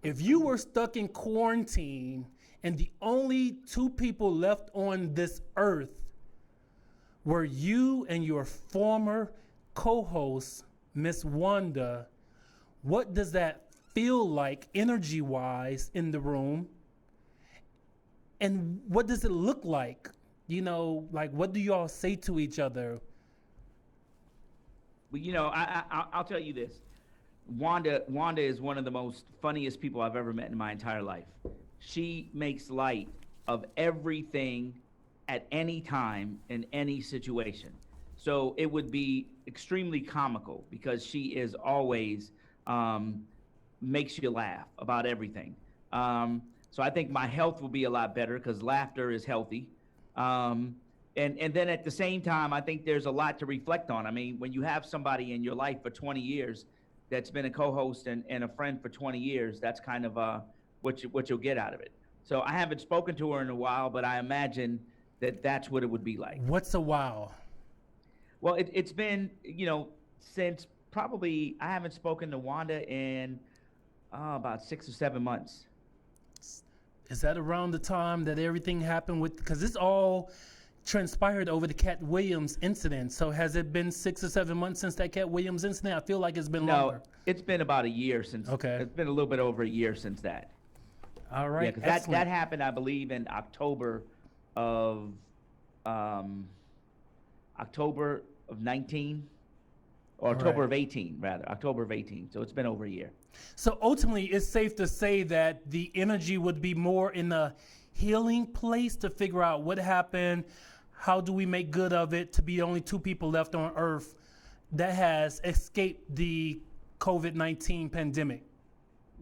if you were stuck in quarantine and the only two people left on this earth were you and your former co-host, Miss Wanda, what does that feel like energy-wise in the room? And what does it look like? You know, like, what do y'all say to each other?
Well, I'll tell you this. Wanda is one of the most funniest people I've ever met in my entire life. She makes light of everything at any time in any situation. So it would be extremely comical because she is always makes you laugh about everything. So I think my health will be a lot better because laughter is healthy. And then at the same time, I think there's a lot to reflect on. I mean, when you have somebody in your life for 20 years that's been a co-host and a friend for 20 years, that's kind of what you'll get out of it. So I haven't spoken to her in a while, but I imagine that's what it would be like.
What's a while?
Well, it's been, since probably I haven't spoken to Wanda in about 6 or 7 months.
Is that around the time that everything happened because it's all transpired over the Cat Williams incident. So has it been 6 or 7 months since that Cat Williams incident? I feel like it's been longer.
No, it's been about a year since.
Okay.
It's been a little bit over a year since that.
All right.
Yeah, because that happened, I believe, in October of 19, or October of 18, rather. October of 18. So it's been over a year.
So ultimately, it's safe to say that the energy would be more in a healing place to figure out what happened, how do we make good of it, to be only 2 people left on Earth that has escaped the COVID-19 pandemic.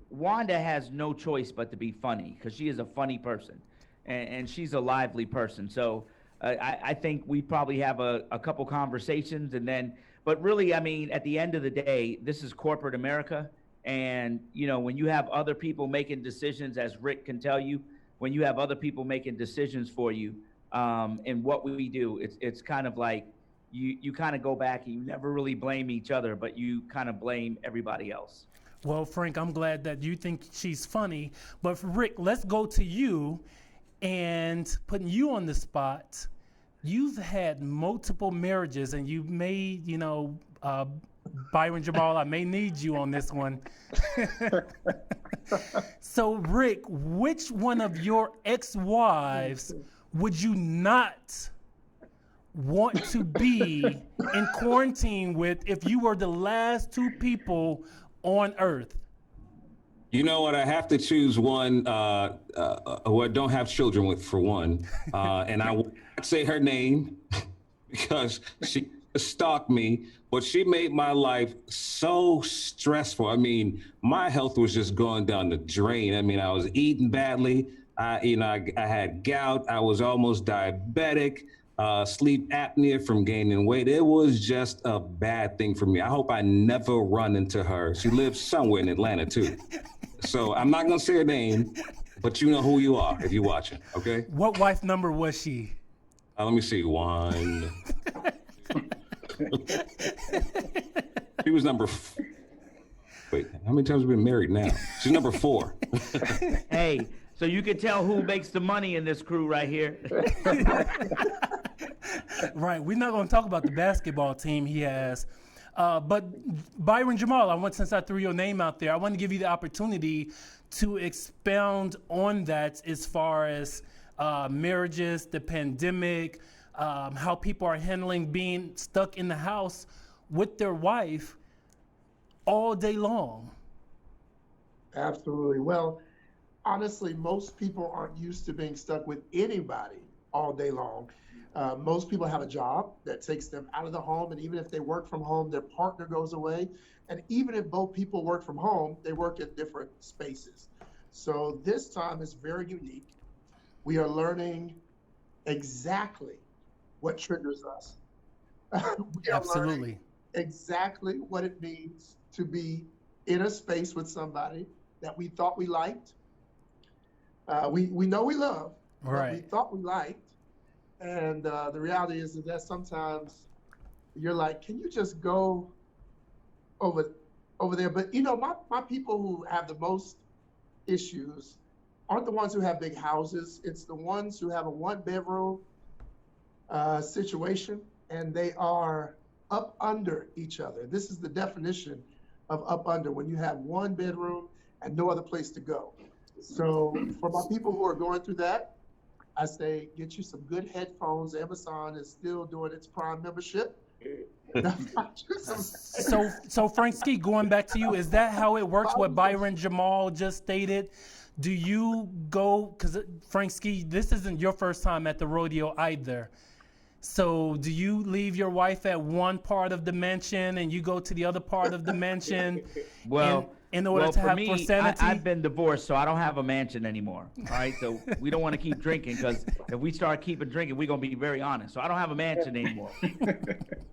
Wanda has no choice but to be funny because she is a funny person, and she's a lively person. So I think we probably have a couple conversations, but really, I mean, at the end of the day, this is corporate America. And, when you have other people making decisions, as Rick can tell you, when you have other people making decisions for you, and what we do, it's kind of like you kind of go back and you never really blame each other, but you kind of blame everybody else.
Well, Frank, I'm glad that you think she's funny. But for Rick, let's go to you and putting you on the spot. You've had multiple marriages and you made, Byron, Jamal, I may need you on this one. So, Rick, which one of your ex-wives would you not want to be in quarantine with if you were the last 2 people on Earth?
You know what? I have to choose one who I don't have children with, for one. And I won't say her name because she stalked me, but she made my life so stressful. I mean, my health was just going down the drain. I mean, I was eating badly. I had gout. I was almost diabetic. Sleep apnea from gaining weight. It was just a bad thing for me. I hope I never run into her. She lives somewhere in Atlanta too. So I'm not gonna say her name, but you know who you are if you're watching, okay?
What wife number was she?
Let me see, 1. She was number. Wait, how many times have we been married now? She's number 4.
Hey, so you can tell who makes the money in this crew right here.
Right, we're not going to talk about the basketball team he has. But Byron, Jamal, since I threw your name out there, I want to give you the opportunity to expound on that as far as marriages, the pandemic, how people are handling being stuck in the house with their wife all day long.
Absolutely. Well, honestly, most people aren't used to being stuck with anybody all day long. Most people have a job that takes them out of the home, and even if they work from home, their partner goes away. And even if both people work from home, they work in different spaces. So this time is very unique. We are learning exactly what triggers us. We are
Absolutely.
learning exactly what it means to be in a space with somebody that we thought we liked. We know we love,
Right.
but we thought we liked. And the reality is that sometimes you're like, can you just go over there? But my people who have the most issues aren't the ones who have big houses. It's the ones who have a 1-bedroom situation, and they are up under each other. This is the definition of up under, when you have 1 bedroom and no other place to go. So for my people who are going through that, I say, get you some good headphones. Amazon is still doing its Prime membership.
So Frank Ski, going back to you, is that how it works? What Byron Jamal just stated? Do you go, because Frank Ski, this isn't your first time at the rodeo either. So do you leave your wife at one part of the mansion and you go to the other part of the mansion?
Well,
in order to
for
have
me,
for sanity?
I've been divorced, so I don't have a mansion anymore. All right, so we don't want to keep drinking, because if we start keeping drinking, we're gonna be very honest. So I don't have a mansion anymore.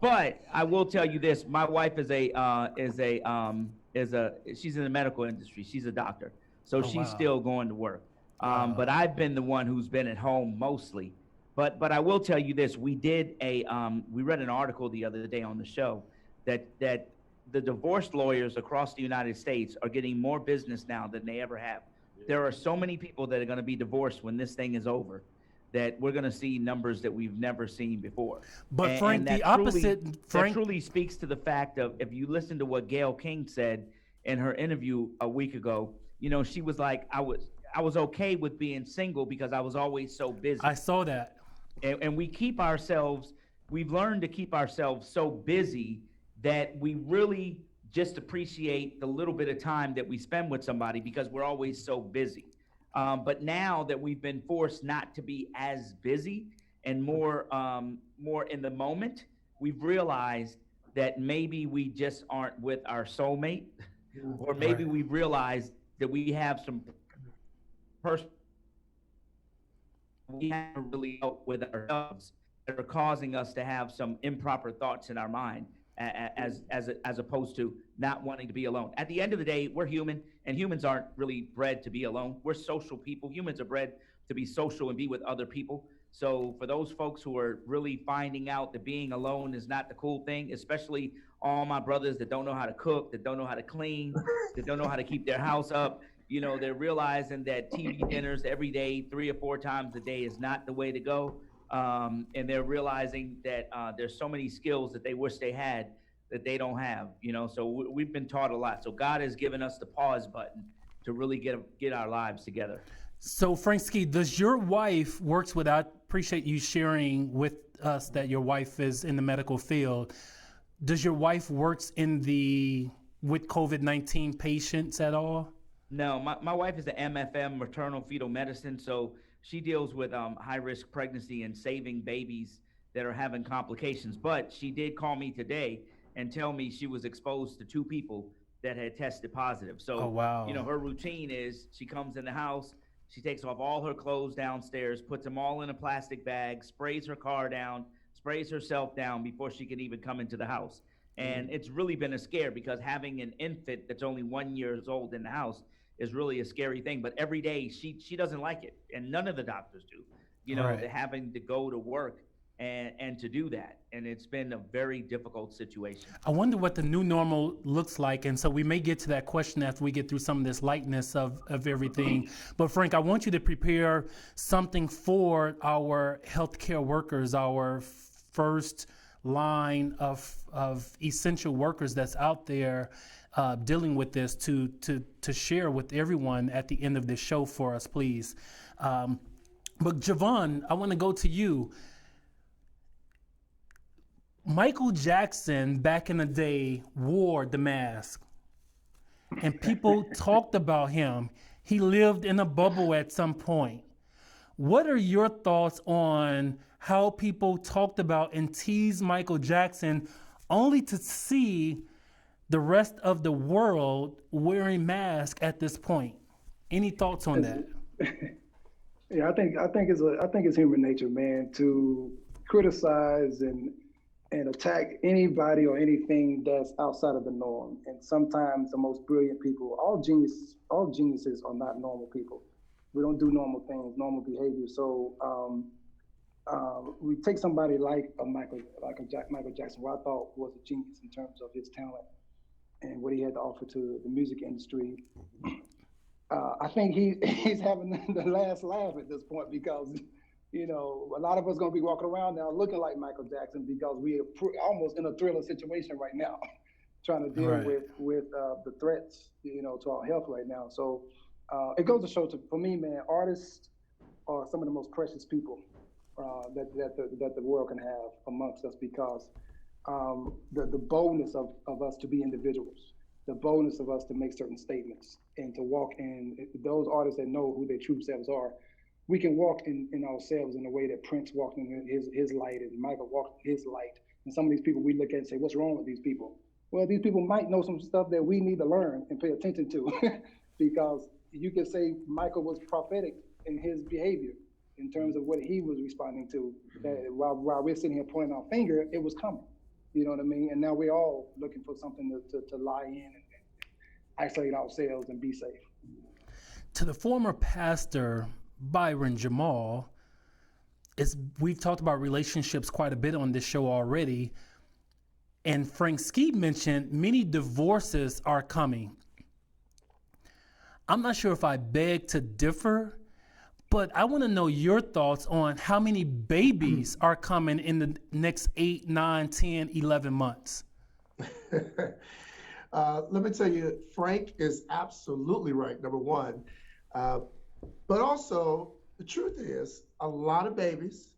But I will tell you this: my wife she's in the medical industry. She's a doctor, so she's still going to work. But I've been the one who's been at home mostly. But I will tell you this: we read an article the other day on the show that the divorce lawyers across the United States are getting more business now than they ever have. There are so many people that are going to be divorced when this thing is over, that we're going to see numbers that we've never seen before.
But Frank, the opposite,
Frank, that truly speaks to the fact of, if you listen to what Gayle King said in her interview a week ago, you know, she was like, I was okay with being single because I was always so busy.
I saw that.
And we've learned to keep ourselves so busy that we really just appreciate the little bit of time that we spend with somebody because we're always so busy. But now that we've been forced not to be as busy and more in the moment, we've realized that maybe we just aren't with our soulmate, or maybe we've realized that we have some we haven't really dealt with ourselves that are causing us to have some improper thoughts in our mind, as opposed to not wanting to be alone. At the end of the day, we're human, and humans aren't really bred to be alone. We're social people. Humans are bred to be social and be with other people. So for those folks who are really finding out that being alone is not the cool thing, especially all my brothers that don't know how to cook, that don't know how to clean, that don't know how to keep their house up, you know, they're realizing that TV dinners every day, 3 or 4 times a day, is not the way to go. And they're realizing that there's so many skills that they wish they had that they don't have, you know. So we've been taught a lot. So God has given us the pause button to really get our lives together.
So Frank Ski, does your wife works with, I appreciate you sharing with us that your wife is in the medical field. Does your wife works with COVID-19 patients at all?
No, my wife is an MFM, maternal fetal medicine, so she deals with high-risk pregnancy and saving babies that are having complications. But she did call me today and tell me she was exposed to 2 people that had tested positive. So, you know, her routine is she comes in the house, she takes off all her clothes downstairs, puts them all in a plastic bag, sprays her car down, sprays herself down before she can even come into the house. And it's really been a scare, because having an infant that's only 1 year old in the house is really a scary thing. But every day she doesn't like it, and none of the doctors do, you know, having to go to work and to do that. And it's been a very difficult situation.
I wonder what the new normal looks like. And so we may get to that question after we get through some of this lightness of everything. But Frank, I want you to prepare something for our healthcare workers, our first line of essential workers that's out there dealing with this, to share with everyone at the end of this show for us, please. But Javon, I want to go to you. Michael Jackson back in the day wore the mask, and people talked about him. He lived in a bubble at some point. What are your thoughts on how people talked about and teased Michael Jackson, only to see the rest of the world wearing masks at this point? Any thoughts on that?
Yeah, I think it's human nature, man, to criticize and attack anybody or anything that's outside of the norm. And sometimes the most brilliant people, all geniuses are not normal people. We don't do normal things, normal behavior. So we take somebody like Michael Jackson, who I thought was a genius in terms of his talent and what he had to offer to the music industry. I think he's having the last laugh at this point, because, you know, a lot of us going to be walking around now looking like Michael Jackson, because we are almost in a thriller situation right now, trying to deal with the threats, you know, to our health right now. So it goes to show, for me, man, artists are some of the most precious people that the world can have amongst us, because the boldness of us to be individuals, the boldness of us to make certain statements and to walk in. Those artists that know who their true selves are, we can walk in ourselves in the way that Prince walked in his light and Michael walked in his light. And some of these people we look at and say, what's wrong with these people? Well, these people might know some stuff that we need to learn and pay attention to because you could say Michael was prophetic in his behavior in terms of what he was responding to. That while we're sitting here pointing our finger, it was coming. You know what I mean? And now we're all looking for something to lie in and isolate ourselves and be safe.
To the former pastor, Byron Jamal, we've talked about relationships quite a bit on this show already. And Frank Ski mentioned many divorces are coming. I'm not sure if I beg to differ, but I want to know your thoughts on how many babies are coming in the next 8, 9, 10, 11 months.
Let me tell you, Frank is absolutely right, number one. But also, the truth is, a lot of babies,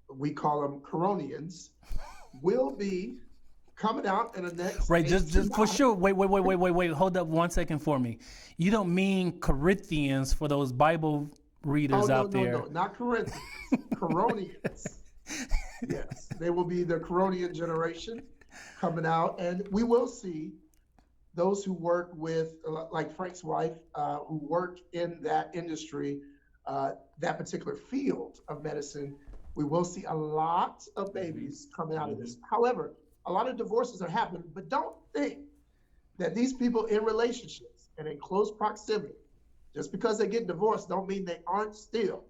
we call them Coronians, will be coming out in the next.
Right, just for sure. Wait. Hold up 1 second for me. You don't mean Corinthians for those Bible readers out there?
No, not Corinthians. Coronians. Yes, they will be the Coronian generation coming out, and we will see those who work with, like Frank's wife, who work in that industry, that particular field of medicine. We will see a lot of babies coming out of this. However, a lot of divorces are happening, but don't think that these people in relationships and in close proximity, just because they get divorced, don't mean they aren't still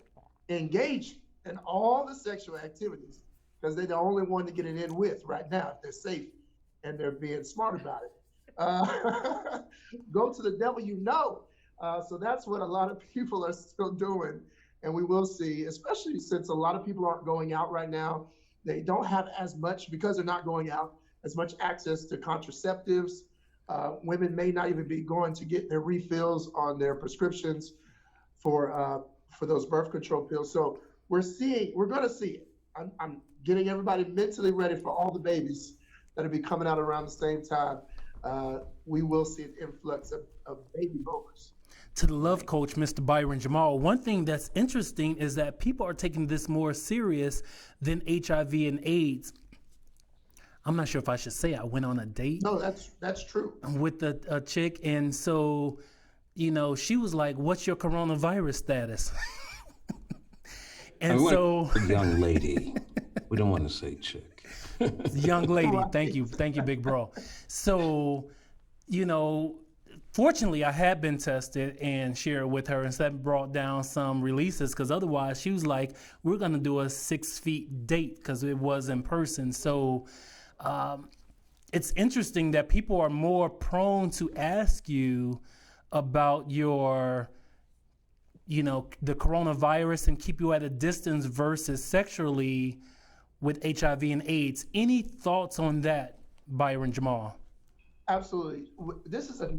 engaged in all the sexual activities, because they're the only one to get it in with right now if they're safe and they're being smart about it. Go to the devil, you know. So that's what a lot of people are still doing. And we will see, especially since a lot of people aren't going out right now. They don't have as much, because they're not going out, as much access to contraceptives. Women may not even be going to get their refills on their prescriptions for those birth control pills. So we're going to see it. I'm getting everybody mentally ready for all the babies that'll be coming out around the same time. We will see an influx of baby boomers.
To the love coach, Mr. Byron Jamal, one thing that's interesting is that people are taking this more serious than HIV and AIDS. I'm not sure if I should say I went on a date.
No, that's true.
With a chick, and so, she was like, "What's your coronavirus status?" And so,
young lady, we don't want to say chick.
Young lady, thank you, big bro. So, fortunately, I had been tested and shared with her, and that brought down some releases, because otherwise she was like, we're going to do a 6 feet date, because it was in person. So it's interesting that people are more prone to ask you about your, the coronavirus and keep you at a distance versus sexually with HIV and AIDS. Any thoughts on that, Byron Jamal?
Absolutely. This is a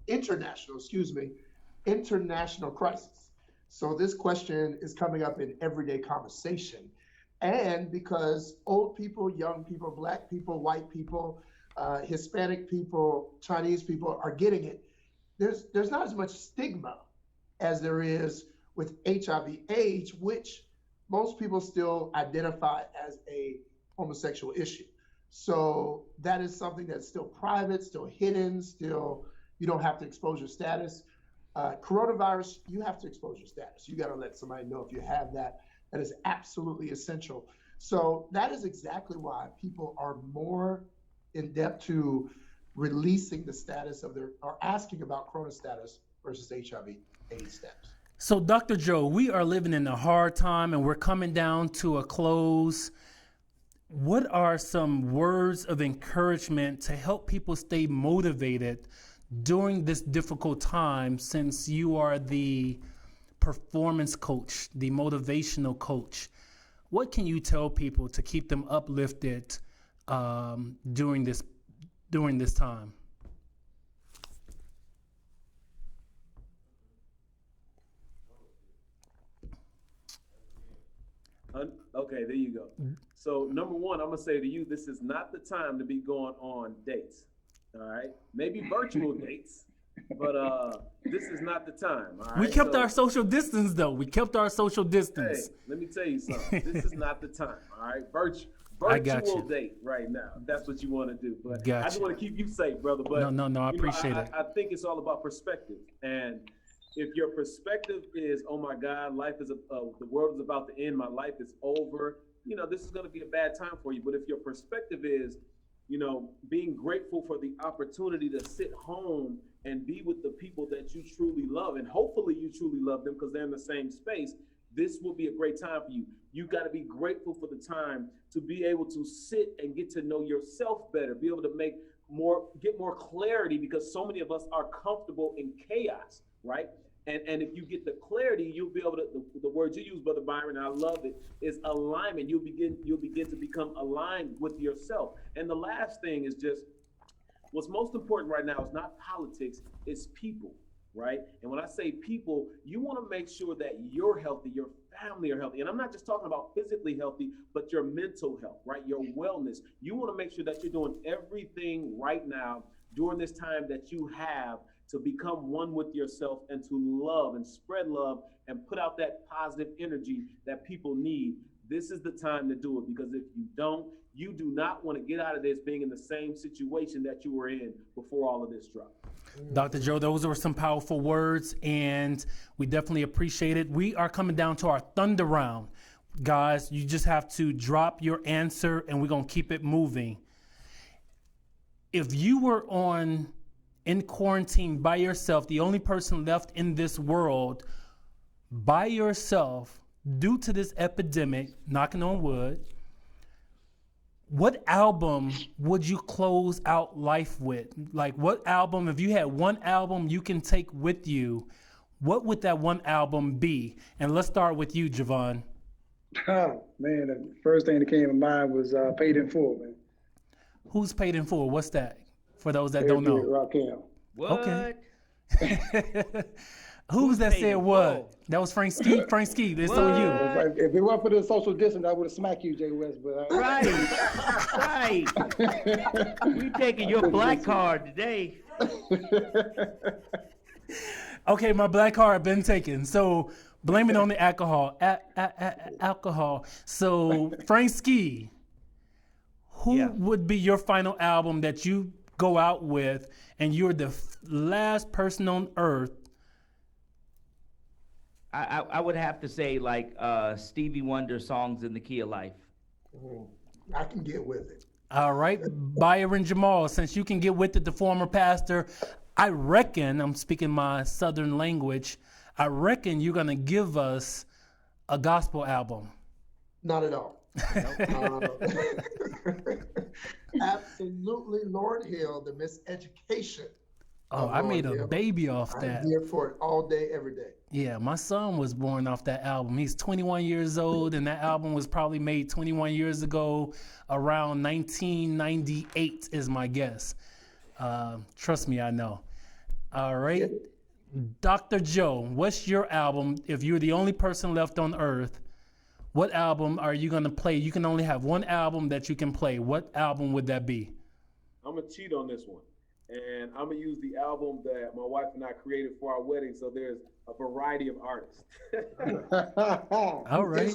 international crisis. So this question is coming up in everyday conversation. And because old people, young people, Black people, white people, Hispanic people, Chinese people are getting it, there's not as much stigma as there is with HIV/AIDS, which most people still identify as a homosexual issue. So that is something that's still private, still hidden, still, you don't have to expose your status. Coronavirus, you have to expose your status. You got to let somebody know if you have that. That is absolutely essential. So that is exactly why people are more in depth to releasing the status of or asking about corona status versus HIV/AIDS status.
So Dr. Joe, we are living in a hard time and we're coming down to a close. What are some words of encouragement to help people stay motivated during this difficult time, since you are the performance coach, the motivational coach? What can you tell people to keep them uplifted during this time?
Okay, there you go. So number one, I'm gonna say to you, this is not the time to be going on dates. All right, maybe virtual dates, but this is not the time. All right?
We kept our social distance, though. We kept our social distance.
Hey, let me tell you something. This is not the time. All right,
I got
virtual
you.
date right now. If that's what you want to do. But I
Got
just
you.
want to keep you safe, brother. But
No, I appreciate it.
I think it's all about perspective. And if your perspective is, oh my God, life is the world is about to end, my life is over, this is going to be a bad time for you. But if your perspective is, being grateful for the opportunity to sit home and be with the people that you truly love, and hopefully you truly love them because they're in the same space, this will be a great time for you. You got to be grateful for the time to be able to sit and get to know yourself better, be able to get more clarity, because so many of us are comfortable in chaos, right? And if you get the clarity, you'll be able to, the word you use, Brother Byron, and I love it, is alignment. You'll begin to become aligned with yourself. And the last thing is just, what's most important right now is not politics, it's people, right? And when I say people, you want to make sure that you're healthy, your family are healthy. And I'm not just talking about physically healthy, but your mental health, right? Your wellness. You want to make sure that you're doing everything right now during this time that you have to become one with yourself and to love and spread love and put out that positive energy that people need. This is the time to do it, because if you don't, you do not want to get out of this being in the same situation that you were in before all of this dropped.
Dr. Joe, those were some powerful words, and we definitely appreciate it. We are coming down to our thunder round. Guys, you just have to drop your answer, and we're going to keep it moving. If you were in quarantine by yourself, the only person left in this world by yourself due to this epidemic, knocking on wood, what album would you close out life with? Like, what album, if you had one album you can take with you, what would that one album be? And let's start with you, Javon.
Oh, man, the first thing that came to mind was Paid in Full, man.
Who's Paid in Full? What's that? For those that don't know.
Rakim.
What?
Okay. Who's that said what? That was Frank Ski. Frank Ski, this on you.
Like, if it weren't for the social distance, I would have smacked you, Jay West. But
Right. We taking your black card today.
Okay, my black card been taken. So blame it on the alcohol. Alcohol. So Frank Ski, who would be your final album that you go out with, and you're the last person on earth?
I would have to say like Stevie Wonder, Songs in the Key of Life.
I can get with it.
All right, Byron Jamal, since you can get with it, the former pastor, I reckon, I'm speaking my southern language, I reckon you're going to give us a gospel album.
Not at all. Absolutely, Lord Hill, the Miseducation.
Oh, I made a baby off that.
I'm here for it all day, every day.
Yeah, my son was born off that album. He's 21 years old, and that album was probably made 21 years ago, around 1998 is my guess. Trust me, I know. All right. Dr. Joe, what's your album? If you're the only person left on earth, what album are you going to play? You can only have one album that you can play. What album would that be?
I'm going to cheat on this one. And I'm going to use the album that my wife and I created for our wedding. So there's a variety of artists.
All right.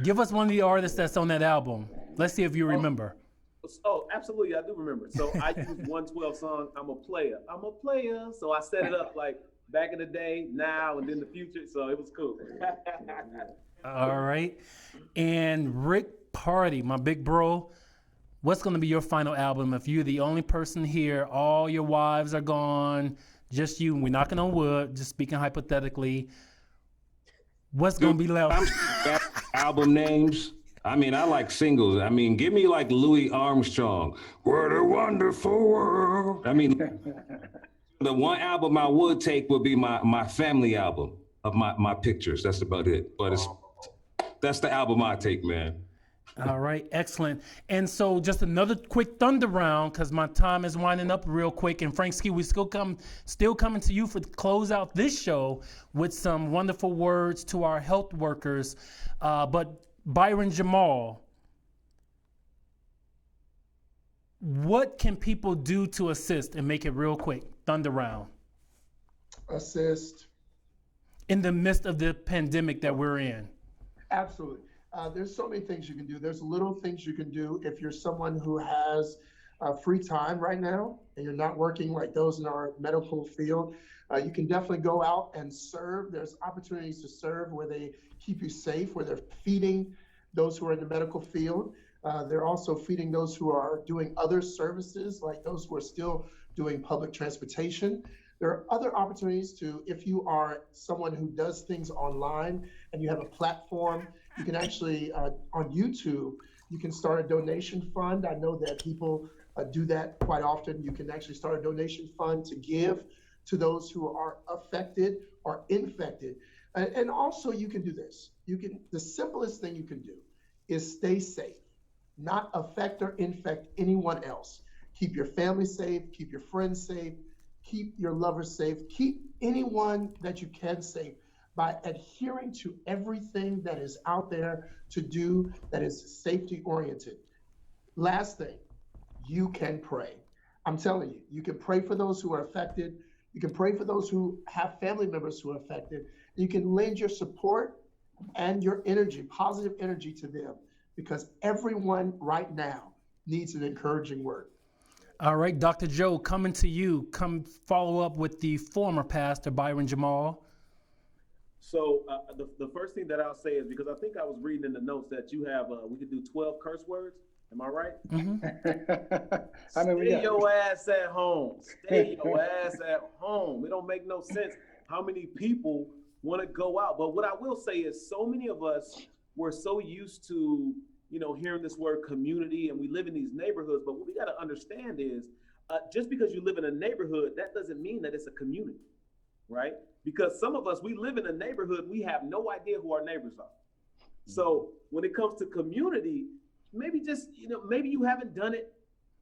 Give us one of the artists that's on that album. Let's see if you remember.
Oh, absolutely. I do remember. So I used 112 song, I'm a Player. I'm a Player. So I set it up like back in the day, now, and then the future. So it was cool.
All right. And Rick Party, my big bro, what's going to be your final album? If you're the only person here, all your wives are gone, just you, and we're knocking on wood, just speaking hypothetically, what's going to be left?
Album names. I mean, I like singles. I mean, give me like Louis Armstrong. What a wonderful world. I mean, the one album I would take would be my family album of my pictures. That's about it. But that's the album I take, man.
All right, excellent. And so just another quick thunder round, because my time is winding up real quick. And Frank Ski, we still coming to you for close out this show with some wonderful words to our health workers. But Byron Jamal, what can people do to assist, and make it real quick? Thunder round.
Assist.
In the midst of the pandemic that we're in.
Absolutely. There's so many things you can do. There's little things you can do if you're someone who has free time right now and you're not working like those in our medical field. You can definitely go out and serve. There's opportunities to serve where they keep you safe, where they're feeding those who are in the medical field. They're also feeding those who are doing other services, like those who are still doing public transportation. There are other opportunities to, if you are someone who does things online and you have a platform, you can actually, on YouTube, you can start a donation fund. I know that people do that quite often. You can actually start a donation fund to give to those who are affected or infected. And also you can do this. The simplest thing you can do is stay safe, not affect or infect anyone else. Keep your family safe, keep your friends safe, keep your lovers safe, keep anyone that you can safe by adhering to everything that is out there to do that is safety oriented. Last thing, you can pray. I'm telling you, you can pray for those who are affected. You can pray for those who have family members who are affected. You can lend your support and your energy, positive energy to them, because everyone right now needs an encouraging word.
All right, Dr. Joe, coming to you. Come follow up with the former pastor, Byron Jamal.
So the first thing that I'll say is, because I think I was reading in the notes that you have, we could do 12 curse words. Am I right?
Mm-hmm.
Stay your ass at home. Stay your ass at home. It don't make no sense how many people want to go out. But what I will say is, so many of us were so used to, hearing this word community, and we live in these neighborhoods. But what we got to understand is, just because you live in a neighborhood, that doesn't mean that it's a community, right? Because some of us, we live in a neighborhood, we have no idea who our neighbors are. So when it comes to community, maybe just, maybe you haven't done it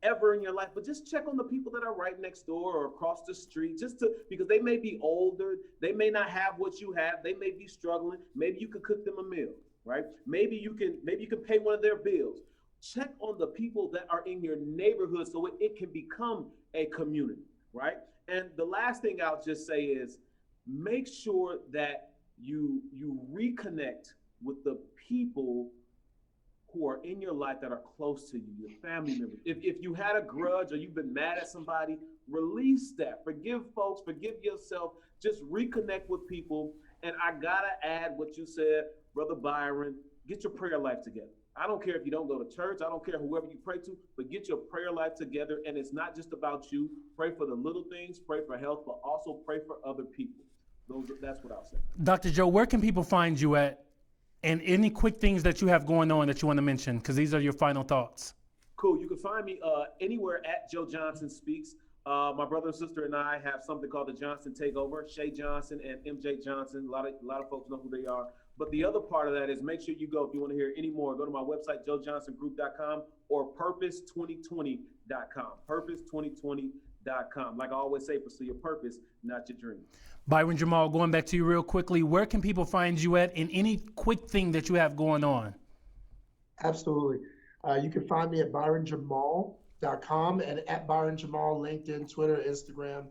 ever in your life, but just check on the people that are right next door or across the street, because they may be older, they may not have what you have, they may be struggling. Maybe you could cook them a meal, right? Maybe you can pay one of their bills. Check on the people that are in your neighborhood so it can become a community, right? And the last thing I'll just say is, make sure that you reconnect with the people who are in your life that are close to you, your family members. If you had a grudge or you've been mad at somebody, release that. Forgive folks, forgive yourself, just reconnect with people. And I gotta add what you said, Brother Byron, get your prayer life together. I don't care if you don't go to church, I don't care whoever you pray to, but get your prayer life together. And it's not just about you. Pray for the little things, pray for health, but also pray for other people. That's what I'll say.
Dr. Joe, where can people find you at? And any quick things that you have going on that you want to mention, because these are your final thoughts.
Cool. You can find me anywhere at Joe Johnson Speaks. My brother and sister and I have something called the Johnson Takeover. Shay Johnson and MJ Johnson. A lot of folks know who they are. But the other part of that is, make sure you go, if you want to hear any more, go to my website, joejohnsongroup.com or purpose2020.com. Purpose2020.com. Like I always say, pursue your purpose, not your dream.
Byron Jamal, going back to you real quickly, where can people find you at, in any quick thing that you have going on?
Absolutely. You can find me at byronjamal.com and at Byron Jamal, LinkedIn, Twitter, Instagram.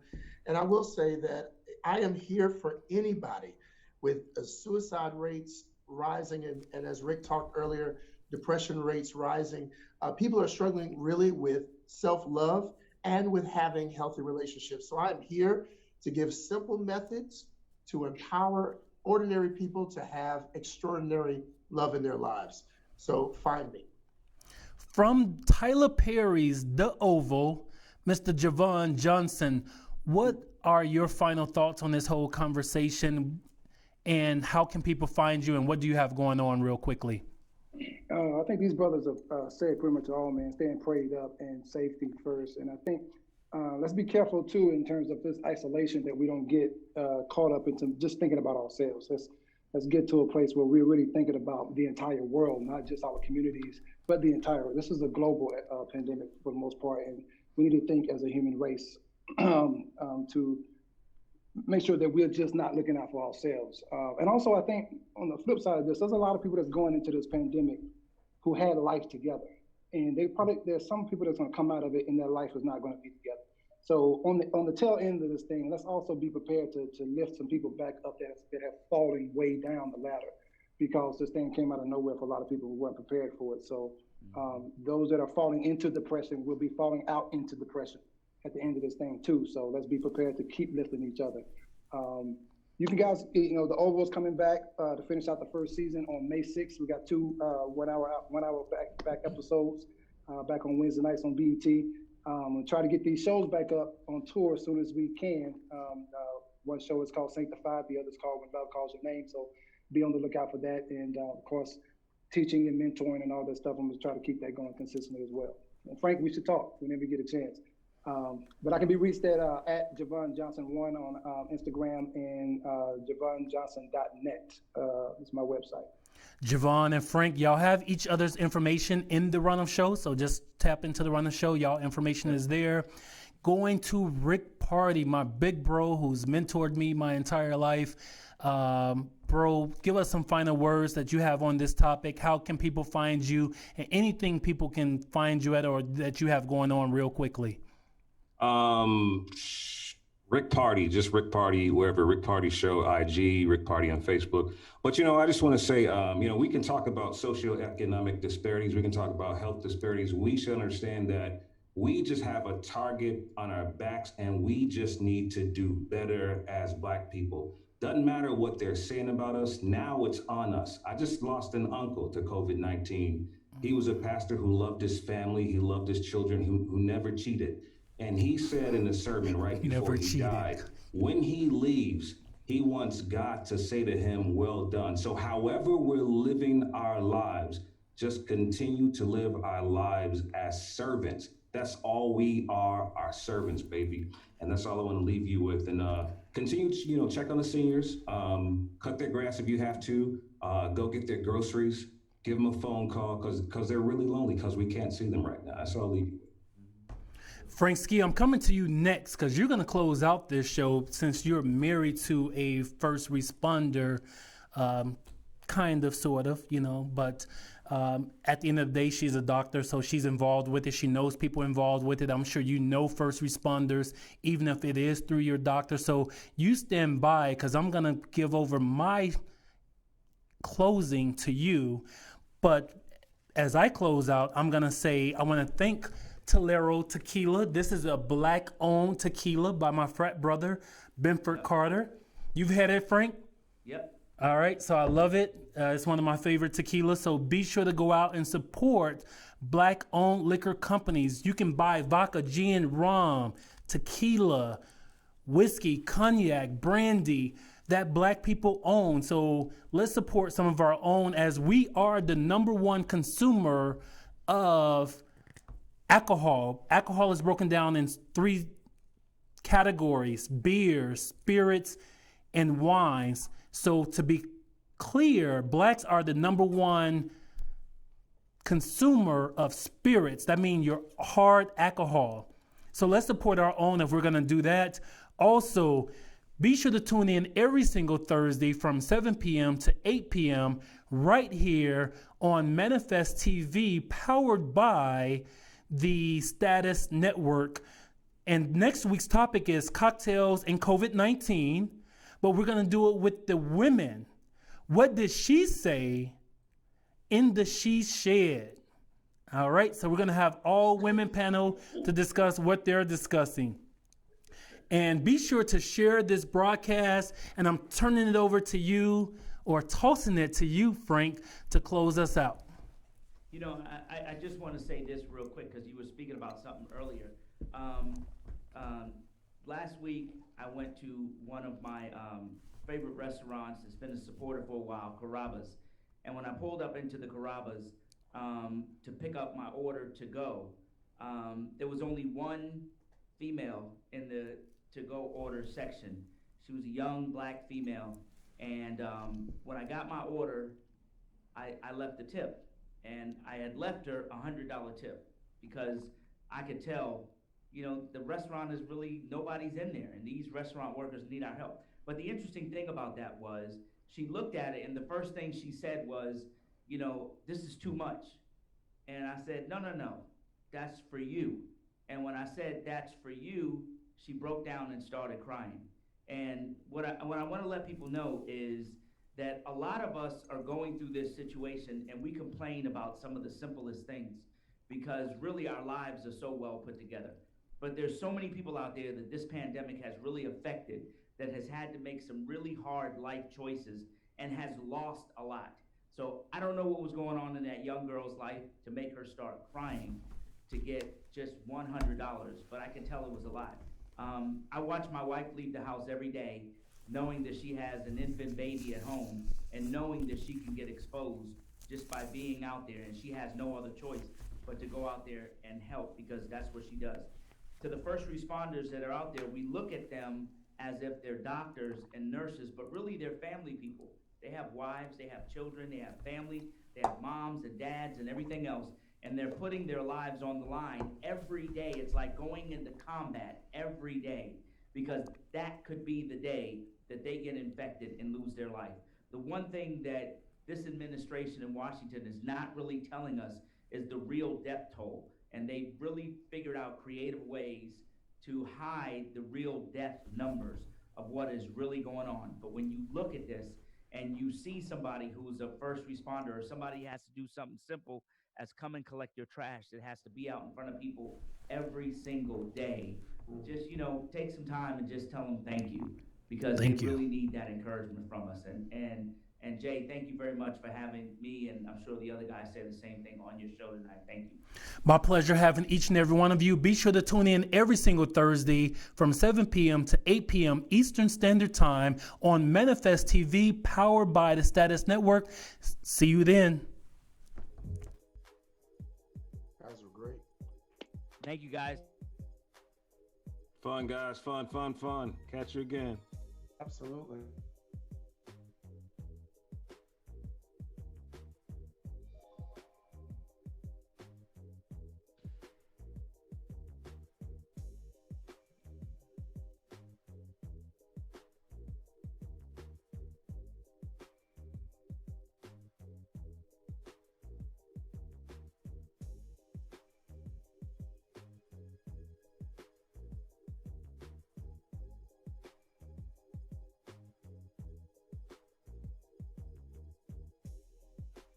And I will say that I am here for anybody with suicide rates rising, and as Rick talked earlier, depression rates rising. People are struggling really with self-love and with having healthy relationships. So I'm here to give simple methods to empower ordinary people to have extraordinary love in their lives. So find me.
From Tyler Perry's The Oval, Mr. Javon Johnson, what are your final thoughts on this whole conversation, and how can people find you, and what do you have going on real quickly?
I think these brothers have said pretty much all, man, staying prayed up and safety first. And I think let's be careful too in terms of this isolation, that we don't get caught up into just thinking about ourselves. Let's get to a place where we're really thinking about the entire world, not just our communities, but the entire world. This is a global pandemic for the most part, and we need to think as a human race to make sure that we're just not looking out for ourselves. And also, I think on the flip side of this, there's a lot of people that's going into this pandemic who had life together, and there's some people that's going to come out of it and their life is not going to be together. So on the tail end of this thing, let's also be prepared to lift some people back up that have fallen way down the ladder, because this thing came out of nowhere for a lot of people who weren't prepared for it. So those that are falling into depression will be falling out into depression at the end of this thing too. So let's be prepared to keep lifting each other. You can guys, the Oval's coming back to finish out the first season on May 6th. We got two 1 hour back episodes back on Wednesday nights on BET. We'll try to get these shows back up on tour as soon as we can. One show is called Sanctified, the other is called When Love Calls Your Name. So be on the lookout for that. And of course, teaching and mentoring and all that stuff, I'm going to try to keep that going consistently as well. And Frank, we should talk whenever you get a chance. But I can be reached at Javon Johnson 1 on Instagram, and javonjohnson.net is my website.
Javon and Frank, y'all have each other's information in the Run of Show, so just tap into the Run of Show. Y'all information is there. Going to Rick Party, my big bro who's mentored me my entire life. Bro, give us some final words that you have on this topic. How can people find you, and anything people can find you at or that you have going on real quickly?
Rick Party, just Rick Party, wherever, Rick Party Show, IG, Rick Party on Facebook. But, I just want to say, we can talk about socioeconomic disparities. We can talk about health disparities. We should understand that we just have a target on our backs, and we just need to do better as Black people. Doesn't matter what they're saying about us. Now it's on us. I just lost an uncle to COVID-19. He was a pastor who loved his family. He loved his children, who never cheated. And he said in a sermon right before he died, when he leaves, he wants God to say to him, well done. So however we're living our lives, just continue to live our lives as servants. That's all we are servants, baby. And that's all I want to leave you with. And continue to, check on the seniors, cut their grass if you have to, go get their groceries, give them a phone call because they're really lonely because we can't see them right now. That's all I'll leave you with.
Frank Ski, I'm coming to you next because you're going to close out this show since you're married to a first responder, kind of, sort of, but at the end of the day, she's a doctor, so she's involved with it. She knows people involved with it. I'm sure you know first responders, even if it is through your doctor. So you stand by because I'm going to give over my closing to you. But as I close out, I'm going to say I want to thank Tolero Tequila. This is a Black-owned tequila by my frat brother, Benford Carter. You've had it, Frank?
Yep.
All right, so I love it. It's one of my favorite tequilas. So be sure to go out and support Black-owned liquor companies. You can buy vodka, gin, rum, tequila, whiskey, cognac, brandy that Black people own. So let's support some of our own, as we are the #1 consumer of alcohol. Alcohol is broken down in 3 categories: beer, spirits, and wines. So to be clear, Blacks are the #1 consumer of spirits. That means your hard alcohol. So let's support our own if we're going to do that. Also, be sure to tune in every single Thursday from 7 p.m. to 8 p.m. right here on Manifest TV, powered by the Status Network. And next week's topic is cocktails and COVID-19, but we're going to do it with the women. What did she say in the She Shed? All right, so we're going to have all women panel to discuss what they're discussing. And be sure to share this broadcast, and I'm turning it over to you, or tossing it to you, Frank, to close us out.
I just want to say this real quick because you were speaking about something earlier. Last week, I went to one of my favorite restaurants. It's been a supporter for a while, Carrabba's. And when I pulled up into the Carrabba's to pick up my order to go, there was only one female in the to-go order section. She was a young Black female. And when I got my order, I left the tip. And I had left her $100 tip because I could tell the restaurant is really, nobody's in there, and these restaurant workers need our help. But the interesting thing about that was, she looked at it, and the first thing she said was, this is too much. And I said, no, that's for you. And when I said that's for you, she broke down and started crying. And what I want to let people know is that a lot of us are going through this situation, and we complain about some of the simplest things because really our lives are so well put together. But there's so many people out there that this pandemic has really affected, that has had to make some really hard life choices and has lost a lot. So I don't know what was going on in that young girl's life to make her start crying to get just $100, but I can tell it was a lot. I watch my wife leave the house every day, knowing that she has an infant baby at home and knowing that she can get exposed just by being out there, and she has no other choice but to go out there and help because that's what she does. To the first responders that are out there, we look at them as if they're doctors and nurses, but really they're family people. They have wives, they have children, they have family, they have moms and dads and everything else, and they're putting their lives on the line every day. It's like going into combat every day, because that could be the day that they get infected and lose their life. The one thing that this administration in Washington is not really telling us is the real death toll, and they've really figured out creative ways to hide the real death numbers of what is really going on. But when you look at this and you see somebody who's a first responder, or somebody has to do something simple as come and collect your trash, that has to be out in front of people every single day, just take some time and just tell them thank you, because they really need that encouragement from us. And Jay, thank you very much for having me, and I'm sure the other guys say the same thing on your show tonight. Thank you.
My pleasure having each and every one of you. Be sure to tune in every single Thursday from 7 p.m. to 8 p.m. Eastern Standard Time on Manifest TV, powered by the Status Network. See you then.
Guys were great.
Thank you, guys.
Fun, guys. Fun. Catch you again.
Absolutely.